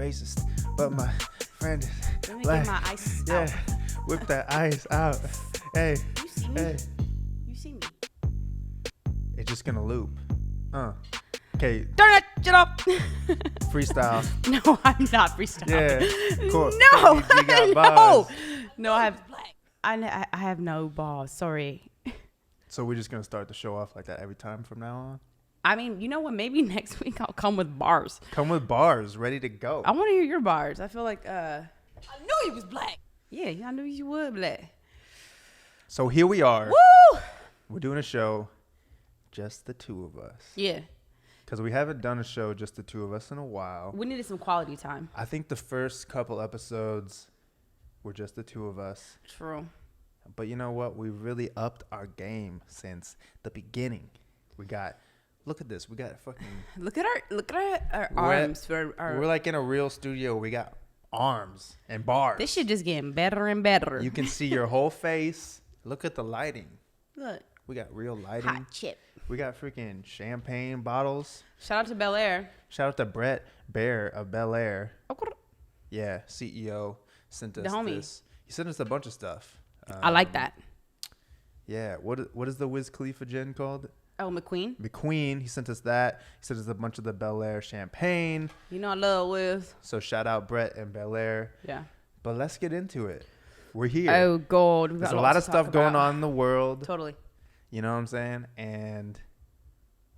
racist, but my friend is Let me black. get my ice Yeah, out. whip that ice out. Hey, You see me? hey. You see me? It's just gonna loop. Okay, Turn that shit off. freestyle. No, I'm not freestyling. Yeah. Cool. No, You got no, bars. no. I have no balls. Sorry. So we're just gonna start the show off like that every time from now on. I mean, you know what? Maybe next week I'll come with bars. Come with bars, ready to go. I want to hear your bars. I feel like I knew he was black. Yeah, I knew you would black. So here we are. Woo! We're doing a show, just the two of us. Yeah. Because we haven't done a show just the two of us in a while. We needed some quality time. I think the first couple episodes were just the two of us. True. But you know what? We really upped our game since the beginning. Look at this. We got fucking. Look at our arms. We're like in a real studio. We got arms and bars. This shit just getting better and better. You can see your whole face. Look at the lighting. Look. We got real lighting. Hot chip. We got freaking champagne bottles. Shout out to Bel Air. Shout out to Brett Bear of Bel Air. Yeah, CEO sent us The homie. this. He sent us a bunch of stuff. I like that. Yeah, what is the Wiz Khalifa gin called? Oh, McQueen. McQueen. He sent us that. He sent us a bunch of the Bel Air champagne. You know I love Wiz. So shout out Brett and Bel Air. Yeah. But let's get into it. We're here. Oh, God. There's a lot of stuff going on in the world. Totally. You know what I'm saying? And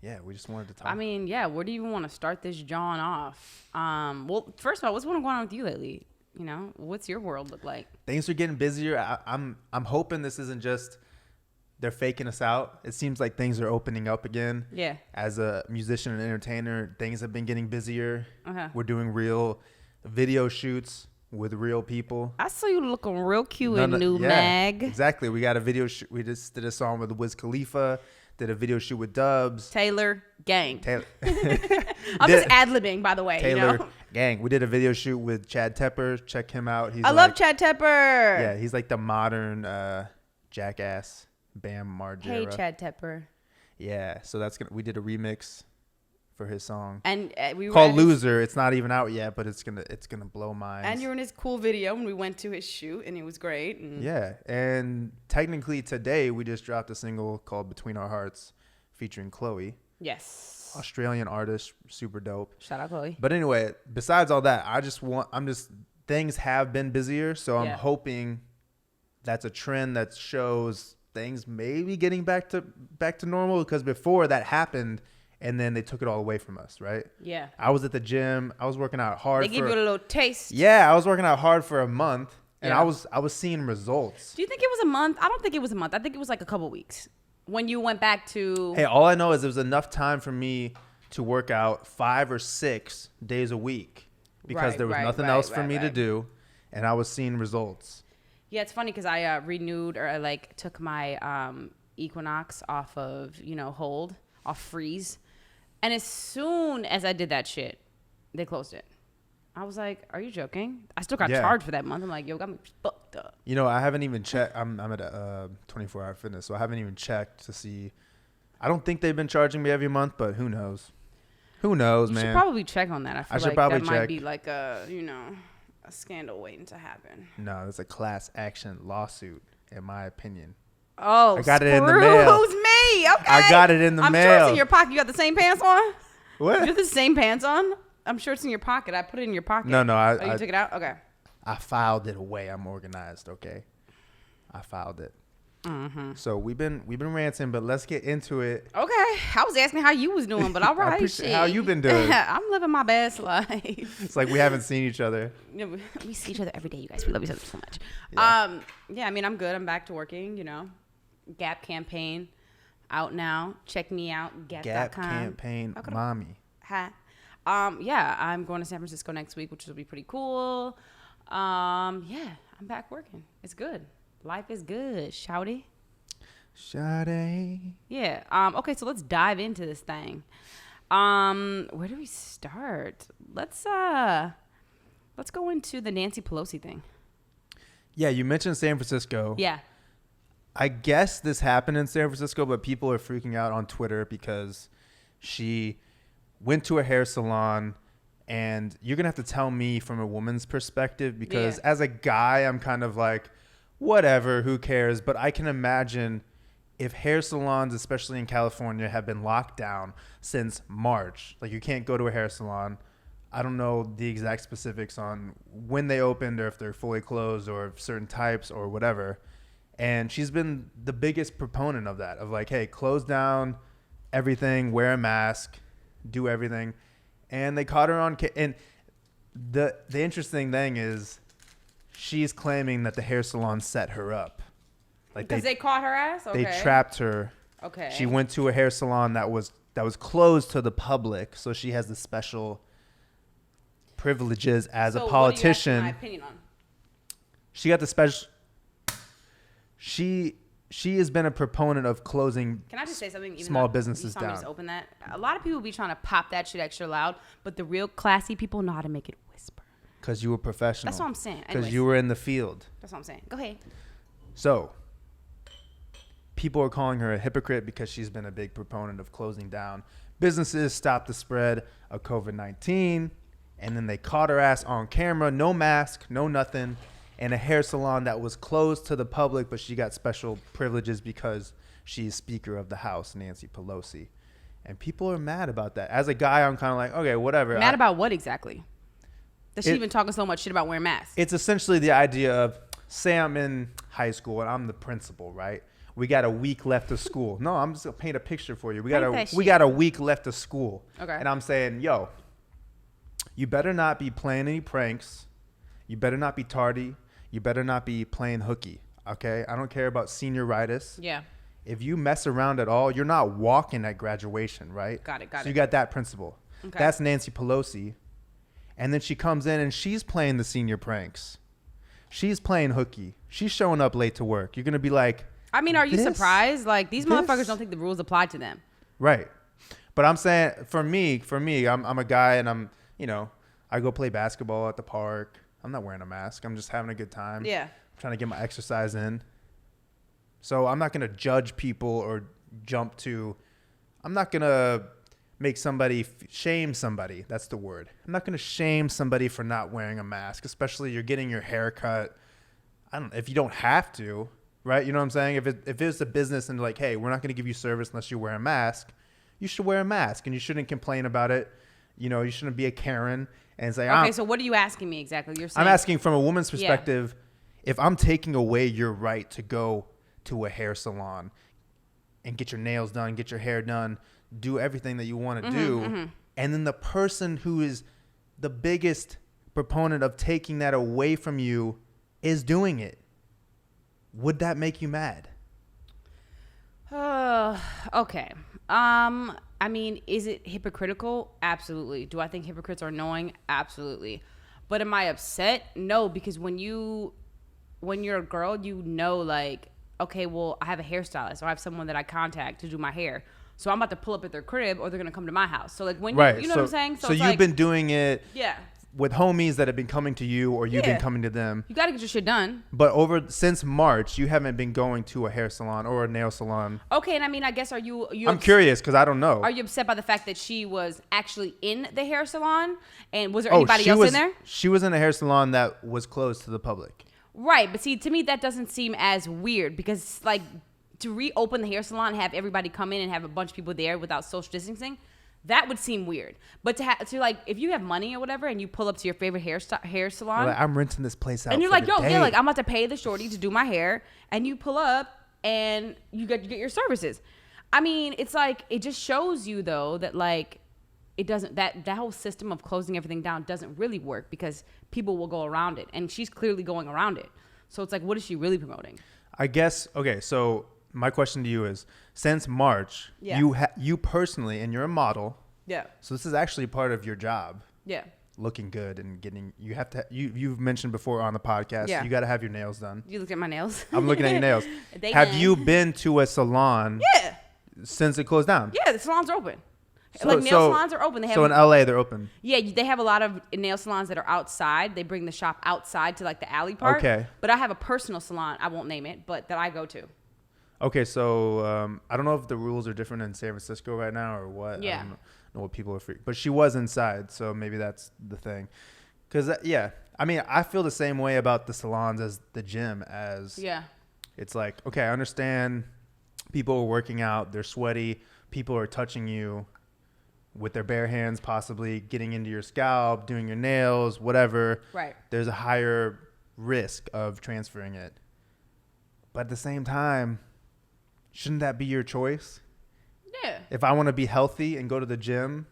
yeah, we just wanted to talk. I mean, yeah, where do you even want to start this John off? Well, first of all, what's been going on with you lately? You know, what's your world look like? Things are getting busier. I'm hoping this isn't just they're faking us out. It seems like things are opening up again. Yeah. As a musician and entertainer, things have been getting busier. Uh-huh. We're doing real video shoots with real people. I saw you looking real cute in new mag. Exactly. We got a video shoot. We just did a song with Wiz Khalifa. Did a video shoot with Dubs. Taylor gang. Taylor. I'm just ad-libbing, by the way. Taylor you know? gang. We did a video shoot with Chad Tepper. Check him out. I love Chad Tepper. Yeah, he's like the modern Jackass Bam Margera. Hey, Chad Tepper. Yeah, so we did a remix for his song. And we were called Loser. It's not even out yet, but it's gonna blow minds. And you were in his cool video when we went to his shoot, and it was great. And yeah, and technically today we just dropped a single called Between Our Hearts featuring Chloe. Yes. Australian artist, super dope. Shout out Chloe. But anyway, besides all that, things have been busier, so I'm hoping that's a trend that shows things maybe getting back to normal, because before that happened and then they took it all away from us, right? Yeah. I was at the gym. I was working out hard. They give you a little taste. Yeah, I was working out hard for a month, and Yeah. I was seeing results. Do you think it was a month? I don't think it was a month. I think it was like a couple weeks when you went back to. Hey, all I know is there was enough time for me to work out 5 or 6 days a week because there was nothing else for me to do, and I was seeing results. Yeah, it's funny because I renewed, or I like took my Equinox off of hold, off freeze, and as soon as I did that shit, they closed it. I was like, "Are you joking?" I still got charged for that month. I'm like, "Yo, got me fucked up." You know, I haven't even checked. I'm at a 24-hour fitness, so I haven't even checked to see. I don't think they've been charging me every month, but who knows? Who knows, man? You should probably check on that. I feel should like probably that check. might be like a scandal waiting to happen. No, it's a class action lawsuit, in my opinion. Oh, I got it in the mail. Excuse me. Okay. I got it in the I'm mail. sure it's in your pocket. You got the same pants on? What? You have the same pants on? I'm sure it's in your pocket. I put it in your pocket. No, I you took it out? Okay. I filed it away. I'm organized, okay? I filed it. Mm-hmm. So we've been ranting, but let's get into it. Okay. I was asking how you was doing, but all right. I appreciate how you been doing. I'm living my best life. It's like we haven't seen each other. Yeah, we see each other every day, you guys. We love each other so much. Yeah. Yeah, I mean, I'm good. I'm back to working, Gap campaign out now. Check me out. Gap Gap.com. campaign, mommy. Hi. Yeah, I'm going to San Francisco next week, which will be pretty cool. Yeah, I'm back working. It's good. Life is good, shouty. Shawty. Yeah. Okay, so let's dive into this thing. Where do we start? Let's go into the Nancy Pelosi thing. Yeah, you mentioned San Francisco. Yeah. I guess this happened in San Francisco, but people are freaking out on Twitter because she went to a hair salon And you're going to have to tell me from a woman's perspective, because as a guy, I'm kind of like, whatever, who cares? But I can imagine if hair salons, especially in California, have been locked down since March, like you can't go to a hair salon. I don't know the exact specifics on when they opened or if they're fully closed or certain types or whatever. And she's been the biggest proponent of that, of like, hey, close down everything, wear a mask, do everything. And they caught her on and the interesting thing is she's claiming that the hair salon set her up. Like because they caught her ass? Okay. They trapped her. Okay. She went to a hair salon that was closed to the public, so she has the special privileges as a politician. What do you have my opinion on? She got the special. She has been a proponent of closing. Can I just say something? Even small businesses down. Just open that. A lot of people be trying to pop that shit extra loud, but the real classy people know how to make it whisper. Because you were professional. That's what I'm saying. Because you were in the field. That's what I'm saying. Go ahead. So, people are calling her a hypocrite because she's been a big proponent of closing down businesses, stop the spread of COVID-19, and then they caught her ass on camera, no mask, no nothing, in a hair salon that was closed to the public, but she got special privileges because she's Speaker of the House, Nancy Pelosi. And people are mad about that. As a guy, I'm kind of like, okay, whatever. Mad about what exactly? That she even talking so much shit about wearing masks? It's essentially the idea of, say I'm in high school and I'm the principal, right? We got a week left of school. No, I'm just gonna paint a picture for you. We got a week left of school. Okay. And I'm saying, yo, you better not be playing any pranks. You better not be tardy. You better not be playing hooky. Okay? I don't care about senioritis. Yeah. If you mess around at all, you're not walking at graduation, right? Got it. So you got that principle. Okay. That's Nancy Pelosi. And then she comes in and she's playing the senior pranks. She's playing hooky. She's showing up late to work. You're going to be like, I mean, are you surprised? Like, these motherfuckers don't think the rules apply to them. Right. But I'm saying, for me, I'm a guy and I'm, I go play basketball at the park. I'm not wearing a mask. I'm just having a good time. Yeah. I'm trying to get my exercise in. So I'm not going to judge people or I'm not going to make somebody shame somebody. That's the word. I'm not going to shame somebody for not wearing a mask, especially you're getting your hair cut. If you don't have to, right? You know what I'm saying? If it's a business and like, hey, we're not going to give you service unless you wear a mask, you should wear a mask and you shouldn't complain about it. You shouldn't be a Karen and say, okay, so what are you asking me exactly? You're saying, I'm asking from a woman's perspective, if I'm taking away your right to go to a hair salon and get your nails done, get your hair done, do everything that you want to do, and then the person who is the biggest proponent of taking that away from you is doing it, would that make you mad? Okay. I mean, is it hypocritical? Absolutely. Do I think hypocrites are annoying? Absolutely. But am I upset? No, because when you're a girl, like, okay, well, I have a hairstylist or I have someone that I contact to do my hair. So I'm about to pull up at their crib or they're going to come to my house. So like when you know what I'm saying? So you've been doing it yeah, with homies that have been coming to you or you've been coming to them. You got to get your shit done. But since March, you haven't been going to a hair salon or a nail salon. Okay, and I mean, I guess you I'm curious because I don't know. Are you upset by the fact that she was actually in the hair salon? And was there anybody else in there? She was in a hair salon that was closed to the public. Right, but see, to me, that doesn't seem as weird because, like, to reopen the hair salon and have everybody come in and have a bunch of people there without social distancing, that would seem weird. But to like, if you have money or whatever and you pull up to your favorite hair salon. Like, I'm renting this place out. And you're like, like, I'm about to pay the shorty to do my hair. And you pull up and you get your services. I mean, it's like, it just shows you, though, that, like, it doesn't, that whole system of closing everything down doesn't really work because people will go around it. And she's clearly going around it. So it's like, what is she really promoting? I guess, okay, so my question to you is, since March, you personally, and you're a model. Yeah. So this is actually part of your job. Yeah. Looking good and you've mentioned before on the podcast, you got to have your nails done. You look at my nails? I'm looking at your nails. Have you been to a salon since it closed down? Yeah, the salons are open. Nail salons are open. So in LA, they're open. Yeah, they have a lot of nail salons that are outside. They bring the shop outside to like the alley part. Okay. But I have a personal salon, I won't name it, but that I go to. Okay, so I don't know if the rules are different in San Francisco right now or what. Yeah. know what people are free. But she was inside, so maybe that's the thing. Because, yeah, I mean, I feel the same way about the salons as the gym. It's like, okay, I understand people are working out, they're sweaty, people are touching you with their bare hands, possibly getting into your scalp, doing your nails, whatever. Right. There's a higher risk of transferring it. But at the same time, shouldn't that be your choice? Yeah. If I want to be healthy and go to the gym,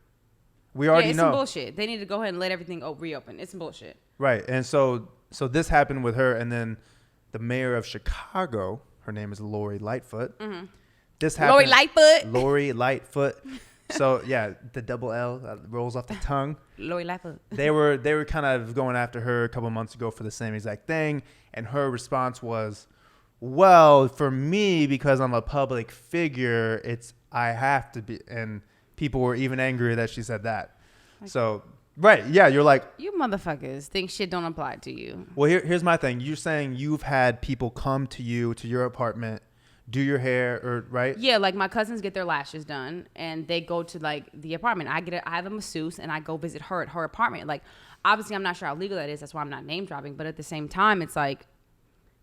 we already know. It's some bullshit. They need to go ahead and let everything reopen. It's some bullshit. Right. And so this happened with her, and then the mayor of Chicago, her name is Lori Lightfoot. Mm-hmm. This happened. Lori Lightfoot. So yeah, the double L rolls off the tongue. Lori Lightfoot. They were kind of going after her a couple months ago for the same exact thing, and her response was, well, for me, because I'm a public figure, I have to be. And people were even angrier that she said that. Okay. So, right. Yeah. You're like, you motherfuckers think shit don't apply to you. Well, here's my thing. You're saying you've had people come to you, to your apartment, do your hair, right? Yeah. Like my cousins get their lashes done and they go to like the apartment. I have a masseuse and I go visit her at her apartment. Like, obviously I'm not sure how legal that is. That's why I'm not name dropping. But at the same time, it's like,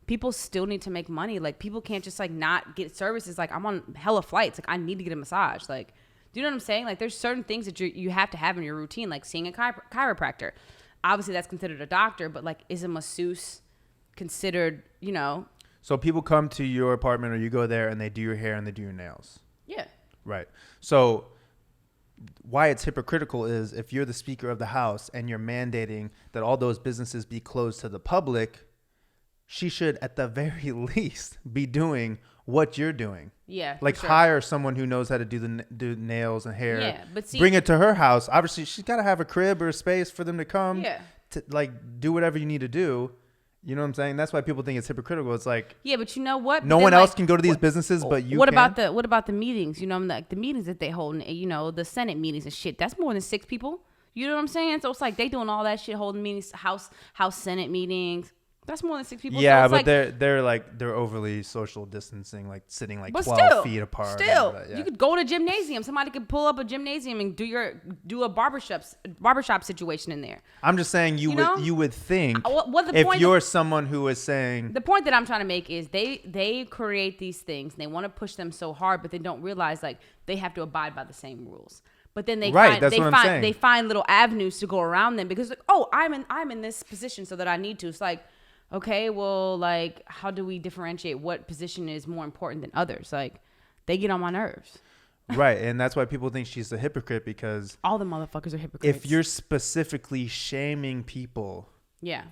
people still need to make money. Like, people can't just like not get services. Like, I'm on hella flights. Like, I need to get a massage. Like, do you know what I'm saying? Like, there's certain things that you have to have in your routine, like seeing a chiropractor. Obviously, that's considered a doctor, but like, is a masseuse considered, you know? So people come to your apartment or you go there and they do your hair and they do your nails. Yeah. Right. So why it's hypocritical is if you're the Speaker of the House and you're mandating that all those businesses be closed to the public, she should at the very least be doing what you're doing. Yeah. Like hire someone who knows how to do nails and hair. Yeah, but see, bring it to her house. Obviously, she's got to have a crib or a space for them to come. Yeah. To like do whatever you need to do. You know what I'm saying? That's why people think it's hypocritical. It's like, yeah, but you know what? No one else can go to these businesses, but you. What about the meetings? You know, like the meetings that they hold, you know, the Senate meetings and shit. That's more than 6 people. You know what I'm saying? So it's like they doing all that shit, holding meetings, House Senate meetings. That's more than 6 people. Yeah, so but like, they're overly social distancing, like sitting like 12 feet apart. Still, you could go to a gymnasium. Somebody could pull up a gymnasium and do a barbershop situation in there. I'm just saying you would think if you're someone who is saying. The point that I'm trying to make is they create these things and they want to push them so hard, but they don't realize like they have to abide by the same rules. But then they find little avenues to go around them because like, oh, I'm in this position so that I need to. It's like, okay, well, like, how do we differentiate what position is more important than others? Like, they get on my nerves. Right, and that's why people think she's a hypocrite because all the motherfuckers are hypocrites. If you're specifically shaming people,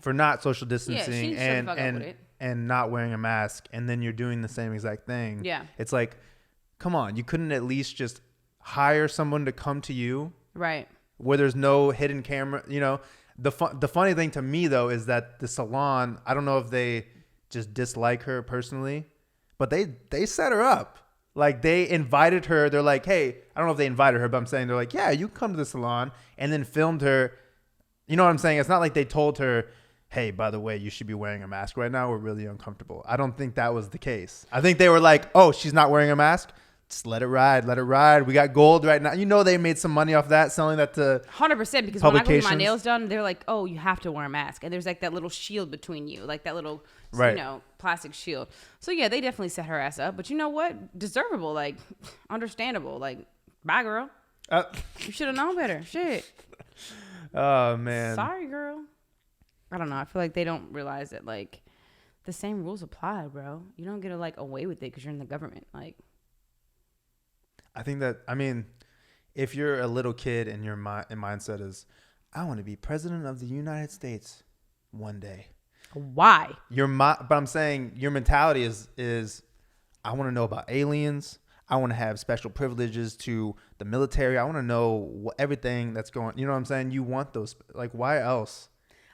for not social distancing and not wearing a mask, and then you're doing the same exact thing, it's like, come on, you couldn't at least just hire someone to come to you, right? Where there's no hidden camera, you know. The funny thing to me, though, is that the salon, I don't know if they just dislike her personally, but they set her up. Like, they invited her. They're like, hey, I don't know if they invited her, but I'm saying they're like, yeah, you can come to the salon, and then filmed her. You know what I'm saying? It's not like they told her, hey, by the way, you should be wearing a mask right now. We're really uncomfortable. I don't think that was the case. I think they were like, oh, she's not wearing a mask? Just let it ride. We got gold right now. You know they made some money off that, selling that to 100% because when I go get my nails done, they're like, oh, you have to wear a mask. And there's like that little shield between you, like that little, you know, plastic shield. So, yeah, they definitely set her ass up. But you know what? Deservable, like, understandable. Like, bye, girl. You should have known better. Shit. Oh, man. Sorry, girl. I don't know. I feel like they don't realize that, like, the same rules apply, bro. You don't get to, like, away with it because you're in the government. Like, I think that, I mean, if you're a little kid and your mindset is, I want to be president of the United States one day. Why? But I'm saying your mentality is I want to know about aliens. I want to have special privileges to the military. I want to know everything that's going. You know what I'm saying? You want those. Like, why else?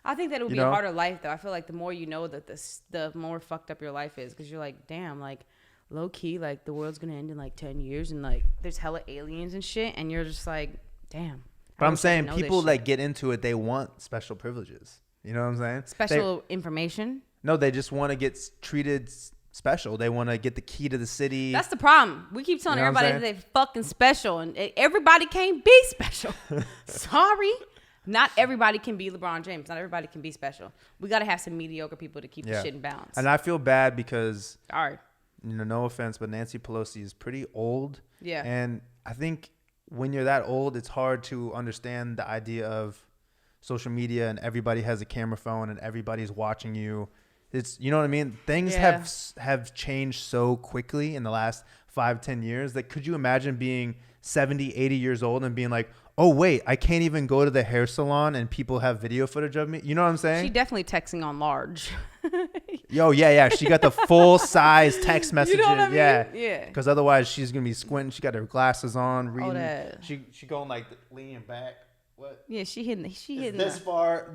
I think that it would be a harder life, though. I feel like the more you know that the more fucked up your life is, because you're like, damn, like, low key, like, the world's gonna end in like 10 years and like there's hella aliens and shit, and you're just like, damn. But I'm saying people like get into it, they want special privileges. You know what I'm saying? Information? No, they just want to get treated special. They want to get the key to the city. That's the problem. We keep telling everybody that they're fucking special, and everybody can't be special. Sorry. Not everybody can be LeBron James. Not everybody can be special. We got to have some mediocre people to keep the shit in balance. And I feel bad because, all right, no offense, but Nancy Pelosi is pretty old. Yeah. And I think when you're that old, it's hard to understand the idea of social media and everybody has a camera phone and everybody's watching you. It's, you know what I mean? Things have changed so quickly in the last 5-10 years that could you imagine being 70, 80 years old and being like, oh, wait, I can't even go to the hair salon and people have video footage of me. You know what I'm saying? She definitely texting on large. Yo, yeah. She got the full size text messages. You know what I mean? Yeah. Because otherwise she's going to be squinting. She got her glasses on, reading. She going like leaning back. What? Yeah, she hitting this far.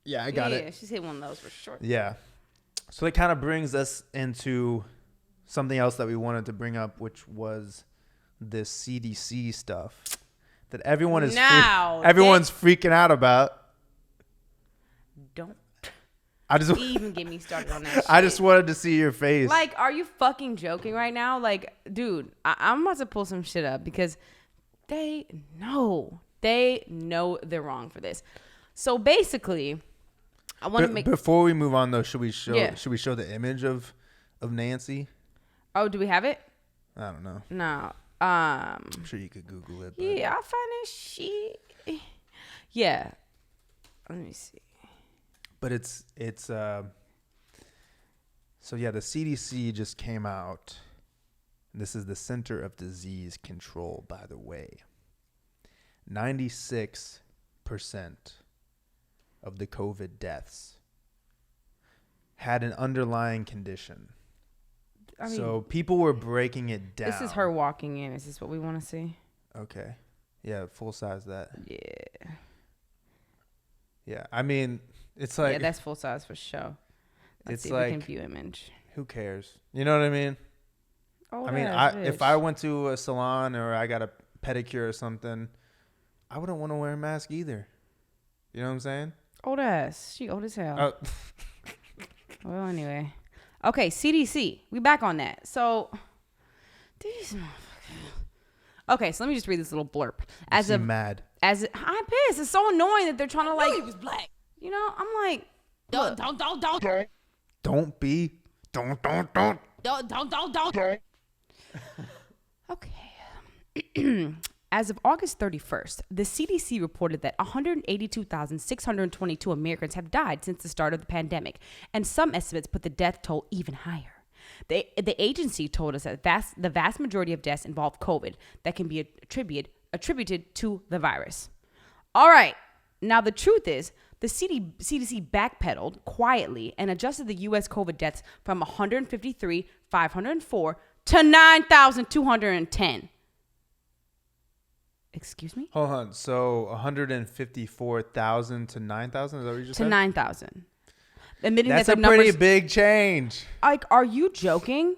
Yeah, I got it. Yeah, she's hitting one of those for sure. Yeah. So it kind of brings us into something else that we wanted to bring up, which was this CDC stuff that everyone's freaking out about. Don't I just even get me started on that shit. I just wanted to see your face. Like, are you fucking joking right now? Like, dude, I'm about to pull some shit up because they know they're wrong for this. So basically, I want to make. Before we move on, though, should we show the image of Nancy? Oh, do we have it? I don't know. No. I'm sure you could Google it. But. Yeah, I'll find this shit. Yeah. Let me see. But it's so yeah, the CDC just came out. This is the Center of Disease Control, by the way. 96% of the COVID deaths had an underlying condition. I mean, so people were breaking it down. This is her walking in. Is this what we want to see? Okay. Yeah, full size that. Yeah. Yeah, I mean, it's like... Yeah, that's full size for sure. Let's see if we can view image. Who cares? You know what I mean? Oh, I mean, if I went to a salon or I got a pedicure or something, I wouldn't want to wear a mask either. You know what I'm saying? Old ass. She old as hell. Well, anyway. Okay, CDC. We back on that. So, these motherfuckers. Okay, so let me just read this little blurb. I'm pissed. It's so annoying that they're trying to like. He was black. You know, I'm like, Don't. Don't be. Don't. Okay. As of August 31st, the CDC reported that 182,622 Americans have died since the start of the pandemic, and some estimates put the death toll even higher. The agency told us that the vast majority of deaths involve COVID that can be attributed to the virus. All right. Now, the truth is, the CDC backpedaled quietly and adjusted the U.S. COVID deaths from 153,504 to 9,210. Excuse me? Hold on. So 154,000 to 9,000? Is that what you just said? To 9,000. Admitting that's that a pretty big change. Like, are you joking?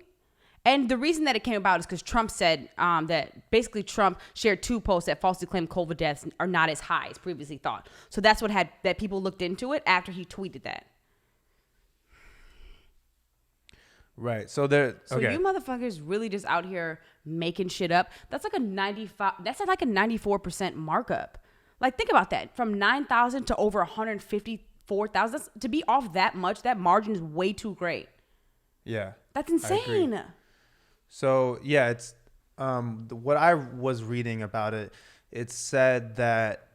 And the reason that it came about is because Trump said that basically Trump shared two posts that falsely claimed COVID deaths are not as high as previously thought. So that's what had that people looked into it after he tweeted that. Right. So you motherfuckers really just out here making shit up. That's like a 95. That's like a 94% markup. Like, think about that. From 9,000 to over 154,000. To be off that much, that margin is way too great. Yeah. That's insane. So yeah, it's what I was reading about it. It said that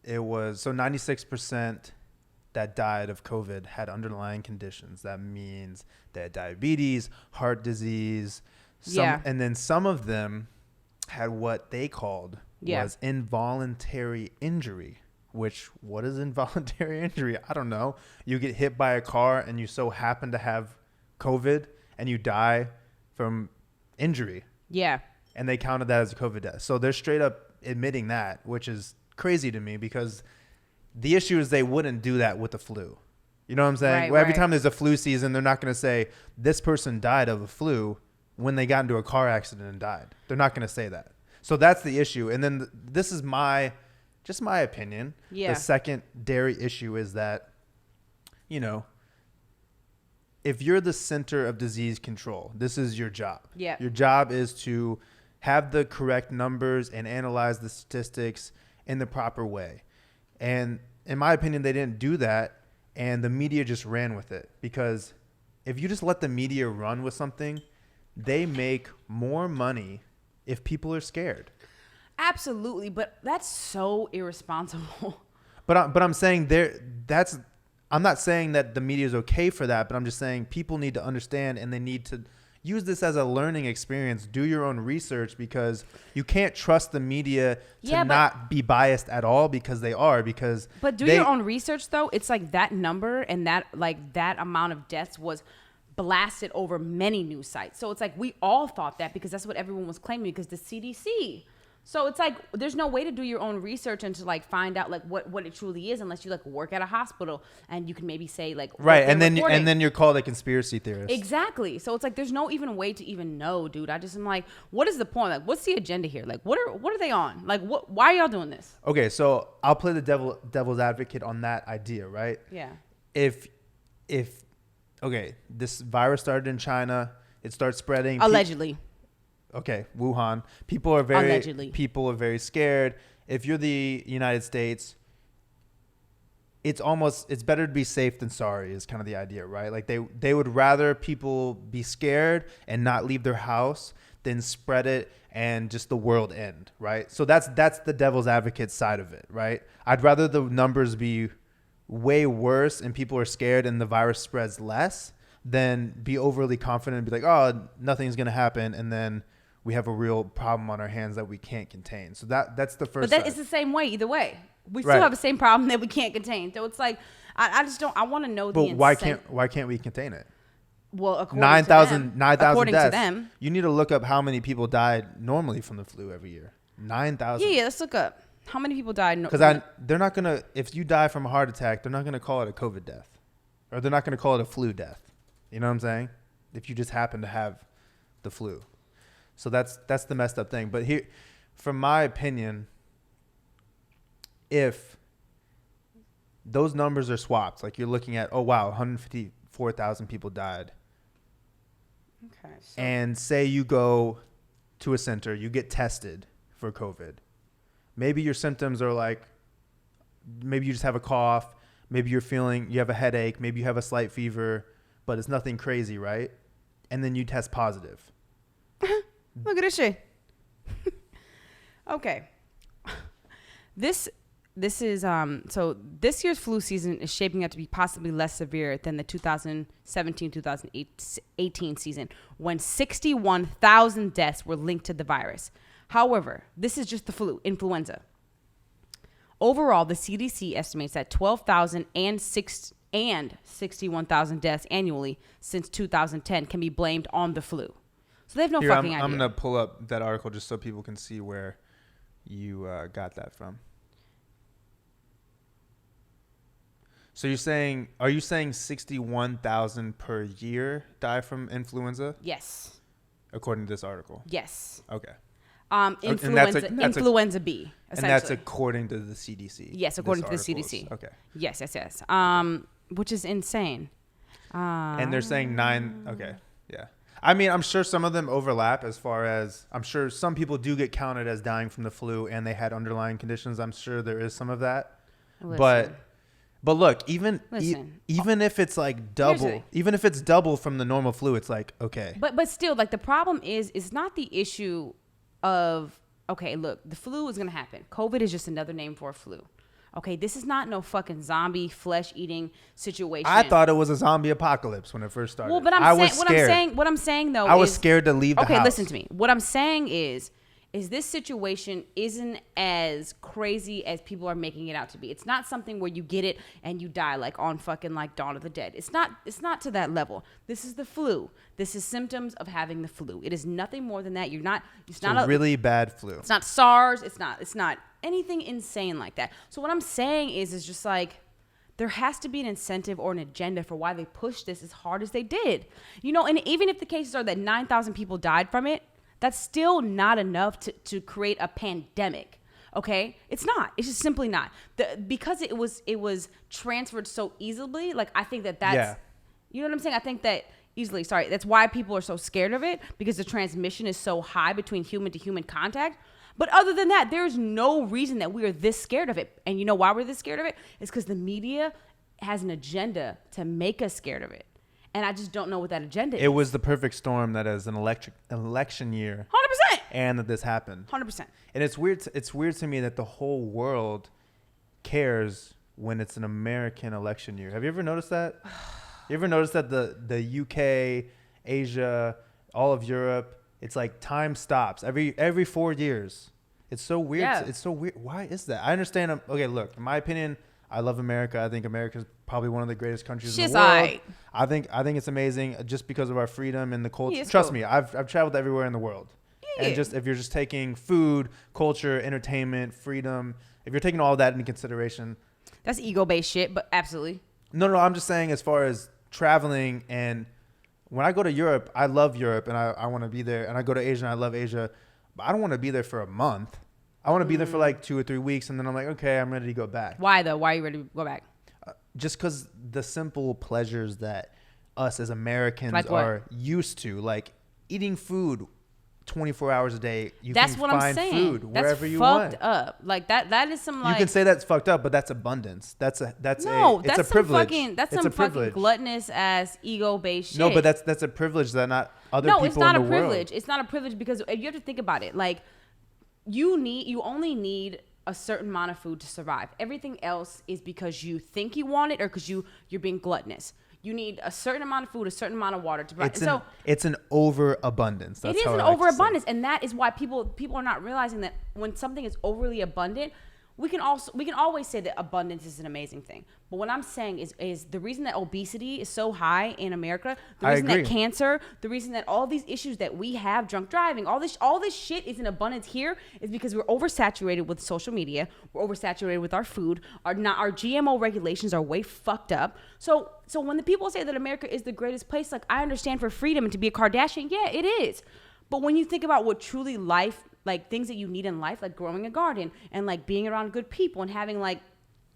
it was 96% that died of COVID had underlying conditions. That means they had diabetes, heart disease, and then some of them had what they called was involuntary injury. Which, what is involuntary injury? I don't know. You get hit by a car and you so happen to have COVID and you die from injury. Yeah. And they counted that as a COVID death. So they're straight up admitting that, which is crazy to me because the issue is they wouldn't do that with the flu. You know what I'm saying? Right, well, every time there's a flu season, they're not going to say this person died of a flu when they got into a car accident and died. They're not going to say that. So that's the issue. And then this is my opinion. Yeah. The secondary issue is that, if you're the center of disease control, this is your job. Yeah. Your job is to have the correct numbers and analyze the statistics in the proper way. And in my opinion, they didn't do that, and the media just ran with it. Because if you just let the media run with something, they make more money if people are scared. Absolutely, but that's so irresponsible. But I'm saying I'm not saying that the media is okay for that, but I'm just saying people need to understand, and they need to use this as a learning experience. Do your own research, because you can't trust the media to not be biased at all, because they are. But do your own research though. It's like that number and that amount of deaths was blasted over many news sites. So it's like we all thought that because that's what everyone was claiming, because the CDC. So it's like there's no way to do your own research and to like find out like what it truly is, unless you like work at a hospital and you can maybe say like right, and then you're called a conspiracy theorist. Exactly. So it's like there's no even way to even know, dude. I just am like, what is the point? Like, what's the agenda here? Like, what are they on? Like, why are y'all doing this? Okay, so I'll play the devil's advocate on that idea, right? Yeah. If okay, this virus started in China, it starts spreading allegedly. Okay, Wuhan. People are very scared. If you're the United States, it's better to be safe than sorry is kind of the idea, right? Like they would rather people be scared and not leave their house than spread it and just the world end, right? So that's the devil's advocate side of it, right? I'd rather the numbers be way worse and people are scared and the virus spreads less than be overly confident and be like, oh, nothing's going to happen, and then we have a real problem on our hands that we can't contain. So that's the first. But that is the same way either way. We still have the same problem that we can't contain. So it's like I just don't. I want to know. But why can't we contain it? Well, according 9,000 according deaths. to them, you need to look up how many people died normally from the flu every year. 9,000. Yeah. Let's look up how many people died. Because they're not gonna. If you die from a heart attack, they're not gonna call it a COVID death, or they're not gonna call it a flu death. You know what I'm saying? If you just happen to have the flu. So that's the messed up thing. But here, from my opinion, if those numbers are swapped, like you're looking at, oh wow, 154,000 people died. Okay. So. And say you go to a center, you get tested for COVID. Maybe your symptoms are like, maybe you just have a cough, maybe you have a headache, maybe you have a slight fever, but it's nothing crazy, right? And then you test positive. Look at this shit. Okay. This is so this year's flu season is shaping up to be possibly less severe than the 2017-2018 season, when 61,000 deaths were linked to the virus. However, this is just the influenza. Overall, the CDC estimates that 12,000 and 61,000 deaths annually since 2010 can be blamed on the flu. So they have no fucking idea. I'm going to pull up that article just so people can see where you got that from. So are you saying 61,000 per year die from influenza? Yes. According to this article? Yes. Okay. Influenza B. And that's according to the CDC? Yes, according to the CDC. Okay. Yes. Which is insane. And they're saying 9. Okay. Yeah. I mean, I'm sure some of them overlap, as far as I'm sure some people do get counted as dying from the flu and they had underlying conditions. I'm sure there is some of that. Listen. But look, even if it's like double, even if it's double from the normal flu, it's like, okay. But still, like, the problem is not the issue of, okay, look, the flu is going to happen. COVID is just another name for a flu. Okay, this is not no fucking zombie flesh-eating situation. I thought it was a zombie apocalypse when it first started. Well, but what I'm saying though, I was scared to leave the house. Okay, listen to me. What I'm saying is this situation isn't as crazy as people are making it out to be. It's not something where you get it and you die like on fucking like Dawn of the Dead. It's not to that level. This is the flu. This is symptoms of having the flu. It is nothing more than that. It's not a really bad flu. It's not SARS. It's not anything insane like that. So what I'm saying is just like, there has to be an incentive or an agenda for why they pushed this as hard as they did. You know, and even if the cases are that 9,000 people died from it, that's still not enough to create a pandemic. Okay? It's not. It's just simply not. Because it was transferred so easily, like, I think that's You know what I'm saying? I think that that's why people are so scared of it, because the transmission is so high between human to human contact. But other than that, there's no reason that we are this scared of it. And you know why we're this scared of it? It's because the media has an agenda to make us scared of it. And I just don't know what that agenda is. It was the perfect storm that is an election year. 100%. And that this happened. 100%. And it's weird to me that the whole world cares when it's an American election year. Have you ever noticed that? You ever noticed that the UK, Asia, all of Europe, it's like time stops every 4 years. It's so weird. Yeah. It's so weird. Why is that? I understand. Okay, look, in my opinion, I love America. I think America is probably one of the greatest countries in the world. Right. I think it's amazing just because of our freedom and the culture. Yeah, Trust cool. me, I've traveled everywhere in the world. Yeah. And just if you're just taking food, culture, entertainment, freedom, if you're taking all that into consideration, that's ego-based shit, but absolutely. No, I'm just saying as far as traveling, and when I go to Europe, I love Europe and I want to be there, and I go to Asia and I love Asia, but I don't want to be there for a month. I want to be there for like 2 or 3 weeks, and then I'm like, okay, I'm ready to go back. Why though? Why are you ready to go back? Just because the simple pleasures that us as Americans like are used to, like eating food 24 hours a day. That's what I'm saying. Food wherever that's you fucked want. up. Like that is some like. You can say that's fucked up, but that's abundance. It's a privilege. That's some fucking gluttonous ass ego based shit. No, but that's a privilege that not other people in the world. No, it's not a privilege. It's not a privilege because you have to think about it. Like you only need a certain amount of food to survive. Everything else is because you think you want it or because you're being gluttonous. You need a certain amount of food, a certain amount of water to survive. It's an overabundance. It is an overabundance, and that is why people are not realizing that when something is overly abundant, we can always say that abundance is an amazing thing. But what I'm saying is the reason that obesity is so high in America, the reason that cancer, the reason that all these issues that we have, drunk driving, all this shit is in abundance here is because we're oversaturated with social media, we're oversaturated with our food, our GMO regulations are way fucked up. So when the people say that America is the greatest place, like I understand for freedom and to be a Kardashian, yeah, it is. But when you think about what truly life, like things that you need in life, like growing a garden and like being around good people and having like,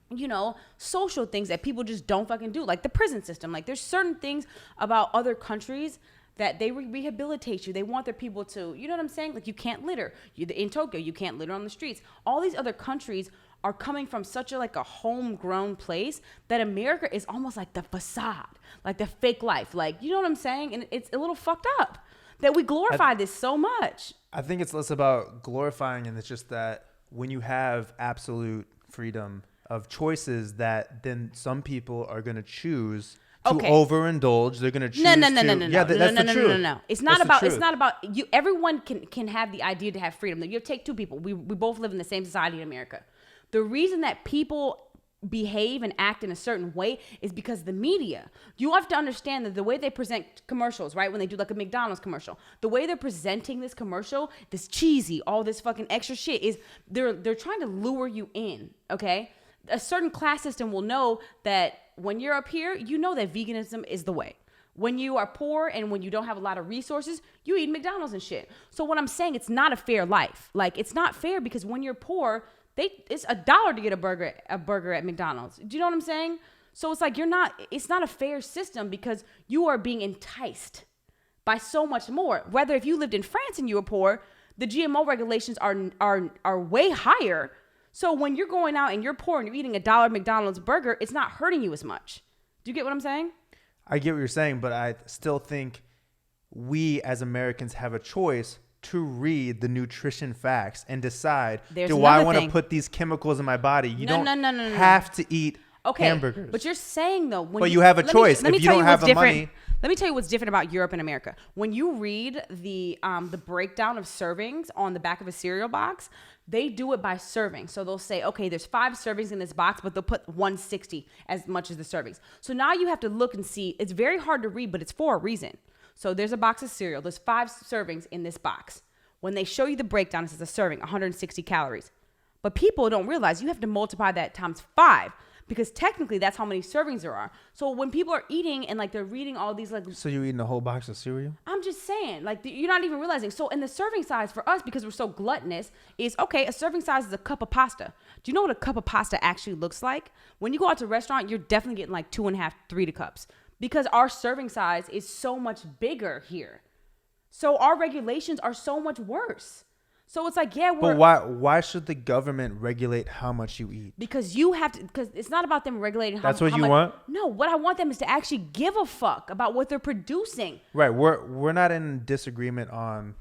you know, social things that people just don't fucking do, like the prison system. Like there's certain things about other countries that they rehabilitate you. They want their people to, you know what I'm saying? Like you can't litter. In Tokyo, you can't litter on the streets. All these other countries are coming from such a homegrown place that America is almost like the facade, like the fake life. Like, you know what I'm saying? And it's a little fucked up that we glorify this so much. I think it's less about glorifying, and it's just that when you have absolute freedom of choices, that then some people are going to choose to overindulge. They're going to choose No. Yeah, that's the truth. No. It's not about you. Everyone can have the idea to have freedom. You take two people. We both live in the same society in America. The reason that people behave and act in a certain way is because the media. You have to understand that the way they present commercials, right? When they do like a McDonald's commercial, the way they're presenting this commercial, this cheesy, all this fucking extra shit is they're trying to lure you in, okay? A certain class system will know that when you're up here, you know that veganism is the way. When you are poor and when you don't have a lot of resources, you eat McDonald's and shit. So what I'm saying, it's not a fair life. Like it's not fair because when you're poor, it's $1 to get a burger at McDonald's. Do you know what I'm saying? So it's like it's not a fair system because you are being enticed by so much more. Whether if you lived in France and you were poor, the GMO regulations are way higher. So when you're going out and you're poor and you're eating $1 McDonald's burger, it's not hurting you as much. Do you get what I'm saying? I get what you're saying, but I still think we as Americans have a choice to read the nutrition facts and decide, do I want to put these chemicals in my body? You don't have to eat hamburgers. But you're saying though, but you have a choice. If you don't have the money. Let me tell you what's different about Europe and America. When you read the breakdown of servings on the back of a cereal box, they do it by serving. So they'll say, okay, there's 5 servings in this box, but they'll put 160 as much as the servings. So now you have to look and see. It's very hard to read, but it's for a reason. So there's a box of cereal. There's 5 servings in this box. When they show you the breakdown, it says a serving, 160 calories. But people don't realize you have to multiply that times 5 because technically that's how many servings there are. So when people are eating and like they're reading all these like... So you're eating a whole box of cereal? I'm just saying, like you're not even realizing. So in the serving size for us, because we're so gluttonous, is okay, a serving size is a cup of pasta. Do you know what a cup of pasta actually looks like? When you go out to a restaurant, you're definitely getting like 2.5, 3 cups. because our serving size is so much bigger here. So our regulations are so much worse. So it's like, yeah, we're... But why should the government regulate how much you eat? Because you have to... Because it's not about them regulating how much... That's what you want? No, what I want them is to actually give a fuck about what they're producing. Right. We're not in disagreement on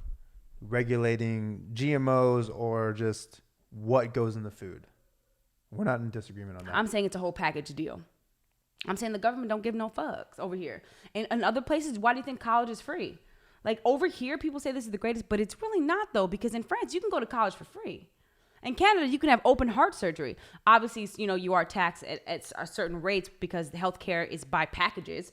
regulating GMOs or just what goes in the food. We're not in disagreement on that. I'm saying it's a whole package deal. I'm saying the government don't give no fucks over here. And in other places, why do you think college is free? Like over here, people say this is the greatest, but it's really not though, because in France, you can go to college for free. In Canada, you can have open heart surgery. Obviously, you know, you are taxed at certain rates because the healthcare is by packages,